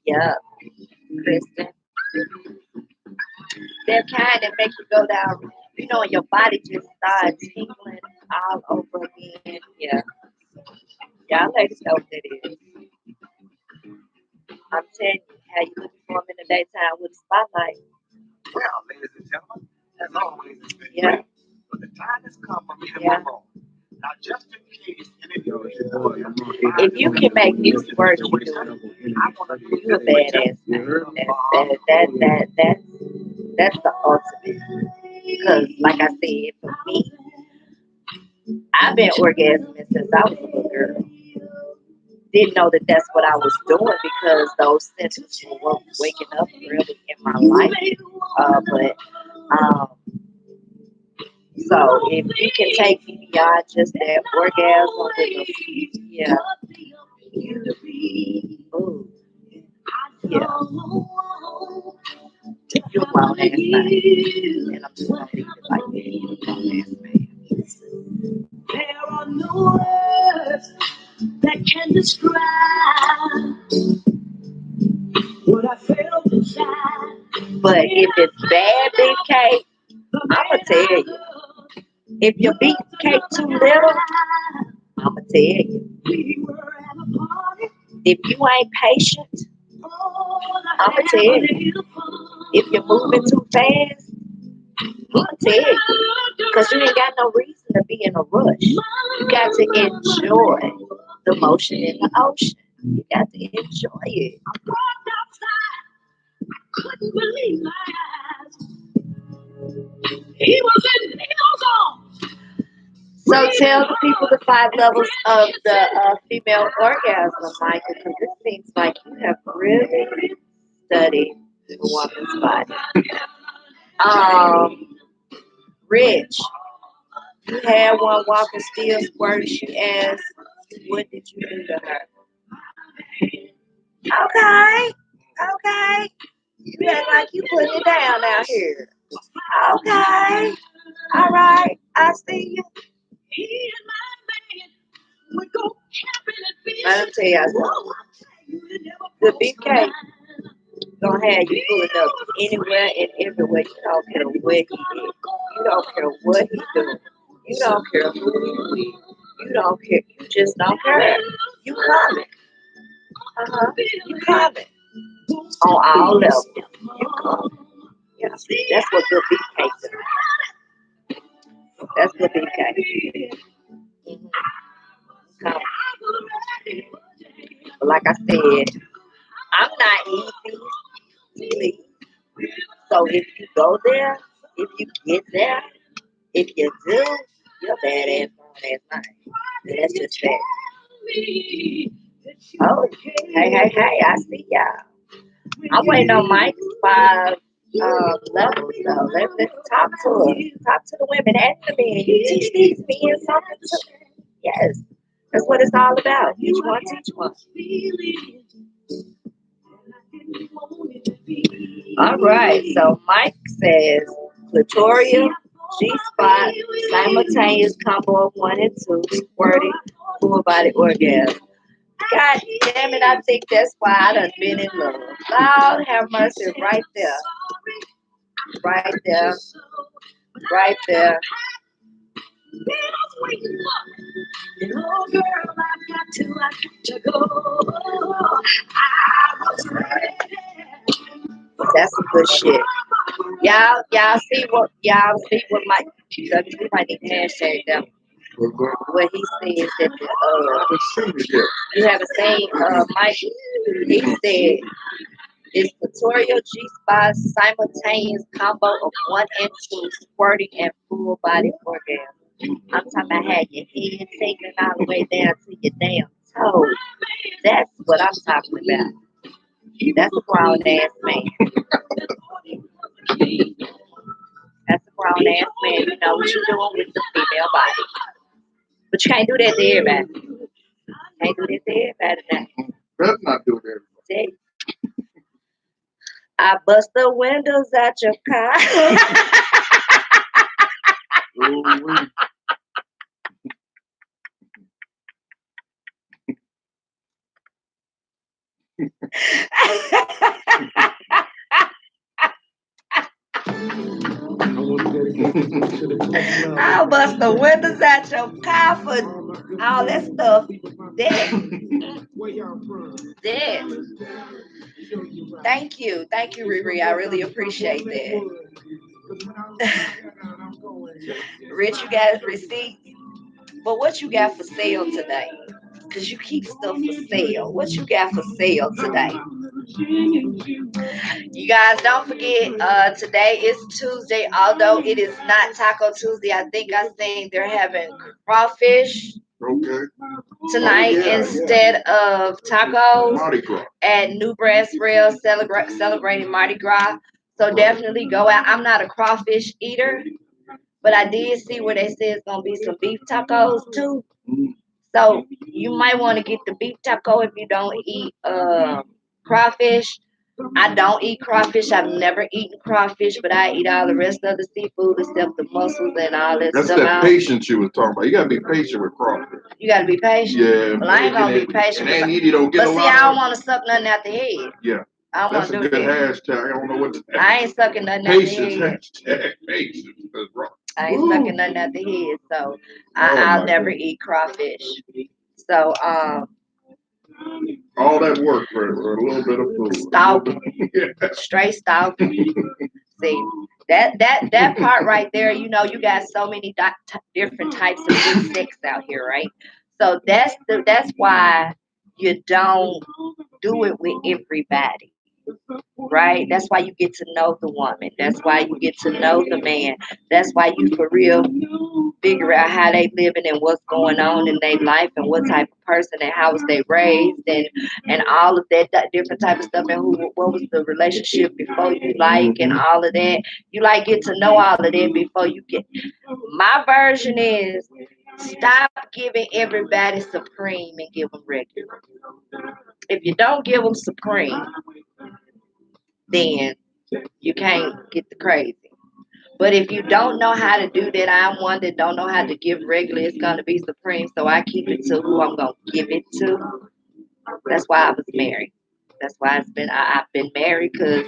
Yeah, Kristen. That kind that make you go down, and your body just starts tingling all over again. Yeah. Y'all ladies know what that is. I'm telling you, how you looking for them in the daytime with a spotlight. Well, ladies and gentlemen, as always, it's been Yeah. great. But the time has come for me to Yeah. move on. Now, just in case any of you If you can make music work, you do it. I want to You a badass man. That's the ultimate. Because, like I said, for me, I've been orgasming since I was a little girl. Didn't know that that's what I was doing because those symptoms were waking up early in my life. But so if you can take me beyond just that orgasm with a, yeah, ooh, yeah, you're a grown ass man, and I'm just gonna leave it like that. You're a grown ass man. There are no words that can describe what I felt inside. But if it's bad, big cake, I'ma tell you. If your beef cake too little, I'ma tell you. If you ain't patient, I'ma tell you. If you're moving too fast, I'ma tell you. Because you ain't got no reason to be in a rush. You got to enjoy the motion in the ocean. You got to enjoy it. I walked outside. I couldn't believe my eyes. He was in nails on. So tell the people the 5 levels of the female orgasm, Michael, because it seems like you have really studied the woman's body. Rich, you had one walking still squirt. She asked, what did you do to her? Okay, okay. You act like you putting it down out here. Okay, all right. I see you. Let me tell you something. The BK gonna have you pulling up anywhere and everywhere. You don't care where he is. You don't care what he's doing. You don't care who he is. You don't care. You just don't care. You coming. You coming. On all levels. You coming. Yeah. That's what good BK does. That's good BK. Coming. But like I said, I'm not easy. So if you go there, if you get there, if you do, you're badass on that night. And that's just that. Oh, hey, I see y'all. I'm waiting on Mike's 5 levels though. Let's talk to them. Talk to the women and the men. You teach these men something too. Yes. That's what it's all about. Each one teach one. All right, so Mike says clitoria, G-spot, simultaneous combo of 1 and 2, squirting, full body orgasm. God damn it, I think that's why I done been in love. Lord have mercy, right there. Right there. Right there. That's some good shit. Y'all see what my we might need to hashtag them. Where he says that you haven't seen Mike. He said it's tutorial G spot simultaneous combo of 1 and 2 squirting and full body orgasm. I'm talking about had your head taken all the way down to your damn toes. That's what I'm talking about. That's a grown ass man. That's a grown ass man. You know what you're doing with the female body. But you can't do that to everybody. Can't do that to everybody now. Better not do that. See? I bust the windows out your car. Ooh-wee. I'll bust the windows out your car for all that stuff. Dead. Thank you. Thank you, Riri. I really appreciate that. Rich, you got his receipt. But what you got for sale today? Because you keep stuff for sale. What you got for sale today? You guys don't forget, today is Tuesday. Although it is not Taco Tuesday, I think I seen they're having crawfish tonight instead of tacos at New Brass Rail celebrating Mardi Gras. So definitely go out. I'm not a crawfish eater, but I did see where they said it's gonna be some beef tacos too. So you might want to get the beef taco if you don't eat crawfish. I don't eat crawfish. I've never eaten crawfish, but I eat all the rest of the seafood except the mussels and all that That's stuff. that patience you was talking about. You gotta be patient with crawfish. You gotta be patient. Yeah. Well, I ain't gonna be patient. And you don't get But a see, lot I don't of. want to suck nothing out the head. Yeah. I don't want That's to a do good that. hashtag. I don't know what to. I ain't sucking nothing out the Patience head. hashtag patience. That's right. I ain't sucking nothing out the head, so Oh I'll my never goodness. eat crawfish. So All that work for a little bit of food. stalking, Yeah. straight stalking. See that part right there. You know, you got so many different types of good sex out here, right? So that's why you don't do it with everybody. Right? That's why you get to know the woman. That's why you get to know the man. That's why you for real figure out how they living and what's going on in their life and what type of person and how was they raised and all of that different type of stuff and what was the relationship before you like and all of that. You like get to know all of that before you get. My version is stop giving everybody supreme and give them regular. If you don't give them supreme, then you can't get the crazy. But if you don't know how to do that, I'm one that don't know how to give regular. It's gonna be supreme, so I keep it to who I'm gonna give it to. That's why I was married. That's why I've been married because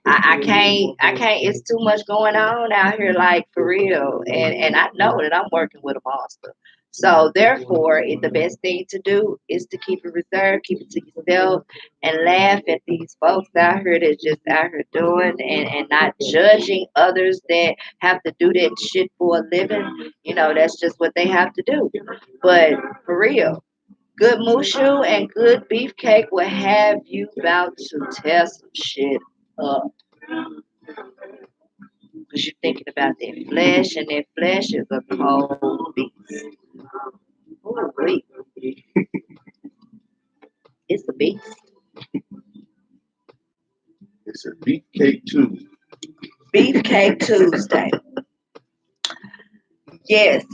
I can't. It's too much going on out here, like for real. And I know that I'm working with a monster. So therefore, the best thing to do is to keep it reserved, keep it to yourself, and laugh at these folks out here that just out here doing and not judging others that have to do that shit for a living. You know, that's just what they have to do. But for real, good mushu and good beefcake will have you about to tear some shit up. Because you're thinking about their flesh, and their flesh is a cold beast. Ooh, wait, it's a beast. It's a beefcake Tuesday. Beefcake Tuesday. Yes.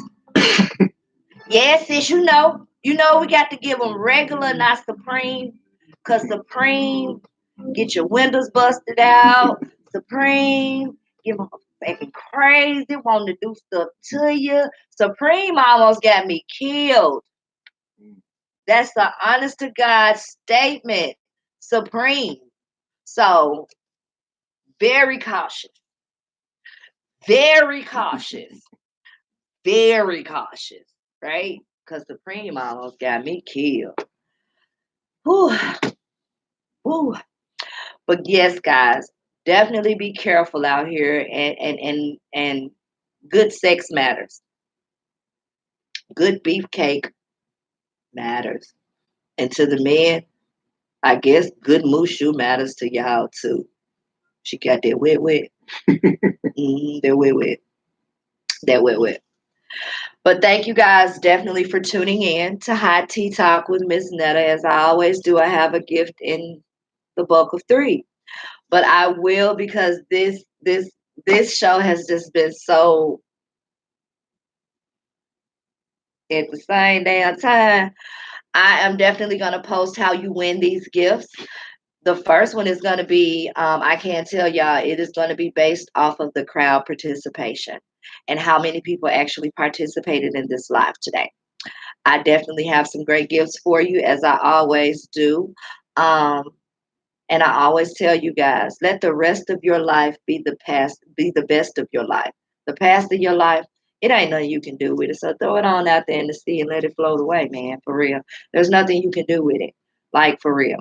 Yes, sis, you know we got to give them regular, not supreme. Because supreme, get your windows busted out. Supreme, give them acting crazy, wanting to do stuff to you. Supreme almost got me killed. That's the honest to God statement. Supreme. So very cautious, very cautious, very cautious, right? Because Supreme almost got me killed. Whew, whew. But yes, guys, definitely be careful out here, and good sex matters. Good beefcake matters. And to the men, I guess good mushu matters to y'all too. She got that wet wet. That wet wet. That wet wet. But thank you guys definitely for tuning in to Hot Tea Talk with Miss Netta. As I always do, I have a gift in the bulk of three. But I will, because this show has just been so at the same damn time. I am definitely gonna post how you win these gifts. The first one is going to be, I can't tell y'all, it is going to be based off of the crowd participation and how many people actually participated in this live today. I definitely have some great gifts for you, as I always do. Um, and I always tell you guys, let the rest of your life be the past, be the best of your life. The past of your life, it ain't nothing you can do with it. So throw it on out there in the sea and let it float away, man, for real. There's nothing you can do with it, like for real.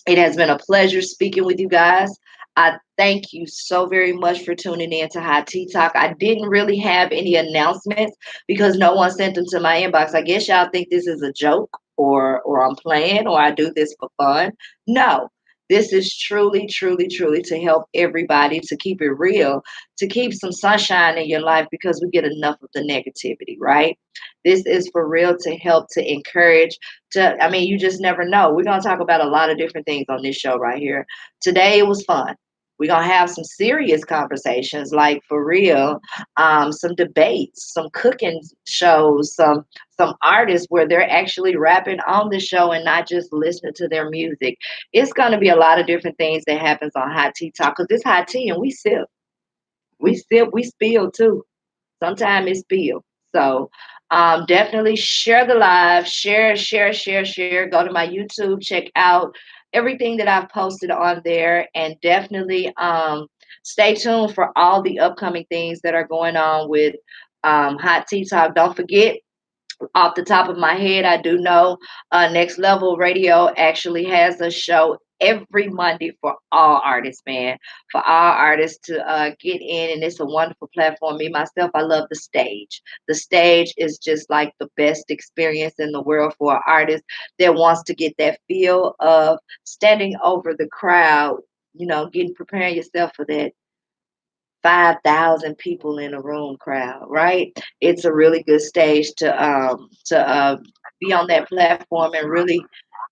It has been a pleasure speaking with you guys. I thank you so very much for tuning in to Hot Tea Talk. I didn't really have any announcements because no one sent them to my inbox. I guess y'all think this is a joke, or I'm playing, or I do this for fun. No. This is truly, truly, truly to help everybody, to keep it real, to keep some sunshine in your life, because we get enough of the negativity, right? This is for real, to help, to encourage, I mean, you just never know. We're going to talk about a lot of different things on this show right here. Today it was fun. We're going to have some serious conversations, like for real, some debates, some cooking shows, some artists where they're actually rapping on the show and not just listening to their music. It's going to be a lot of different things that happens on Hot Tea Talk, because it's hot tea and we sip. We sip, we spill too. Sometimes it's spill. So definitely share the live, share, share, share, share. Go to my YouTube, check out everything that I've posted on there, and definitely stay tuned for all the upcoming things that are going on with Hot Tea Talk. Don't forget, off the top of my head, I do know Next Level Radio actually has a show every Monday for all artists, man. For all artists to get in, and it's a wonderful platform. Me, myself, I love the stage. The stage is just like the best experience in the world for an artist that wants to get that feel of standing over the crowd, getting preparing yourself for that 5,000 people in a room crowd, right? It's a really good stage to be on that platform and really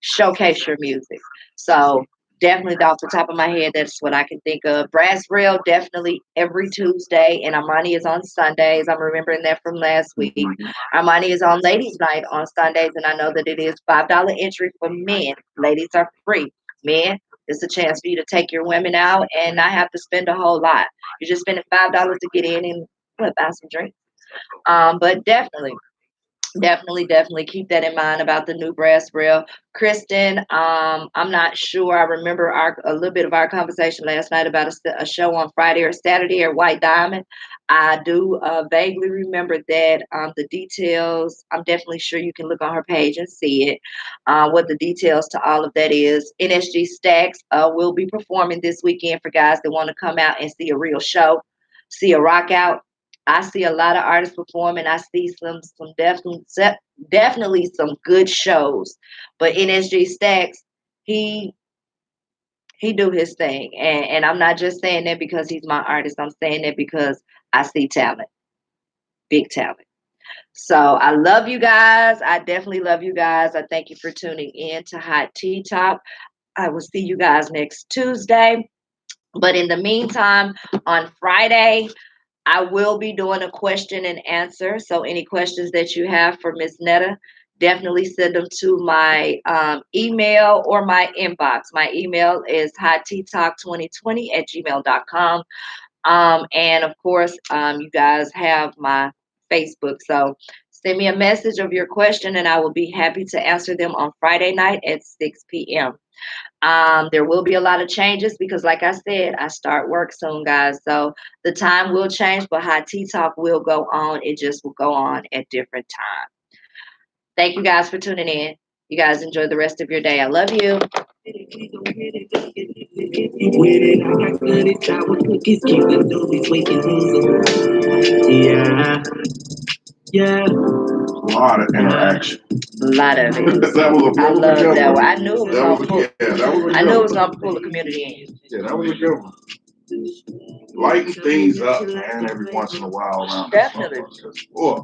showcase your music. So definitely off the top of my head, that's what I can think of. Brass Rail definitely every Tuesday, and Armani is on Sundays. I'm remembering that from last week. Armani is on Ladies Night on Sundays, and I know that it is $5 entry for men. Ladies are free. Men, it's a chance for you to take your women out and not have to spend a whole lot. You're just spending $5 to get in and buy some drinks. But definitely keep that in mind about the new brass rail. Kristen, I'm not sure. I remember a little bit of our conversation last night about a show on Friday or Saturday at White Diamond. I do vaguely remember that. The details, I'm definitely sure you can look on her page and see it. What the details to all of that is. NSG Stacks will be performing this weekend for guys that want to come out and see a real show, see a rock out. I see a lot of artists perform, and I see some definitely some good shows. But NSG Stacks, he he do his thing, and I'm not just saying that because he's my artist. I'm saying that because I see talent, big talent. So I love you guys. I definitely love you guys. I thank you for tuning in to Hot Tea Talk. I will see you guys next Tuesday. But in the meantime, on Friday, I will be doing a question and answer. So any questions that you have for Miss Netta, definitely send them to my email or my inbox. My email is hotteatalk2020@gmail.com. And of course, you guys have my Facebook. So Send me a message of your question and I will be happy to answer them on Friday night at 6 p.m. There will be a lot of changes because, like I said, I start work soon, guys. So the time will change, but Hot Tea Talk will go on. It just will go on at different times. Thank you guys for tuning in. You guys enjoy the rest of your day. I love you. Yeah, yeah. A lot of interaction. A lot of it. I love that one. I knew it was gonna pull. I knew it was gonna pull the community in. Yeah, that was a good one. Lighten things up, man, every once in a while around this Definitely. motherfucker. Boy,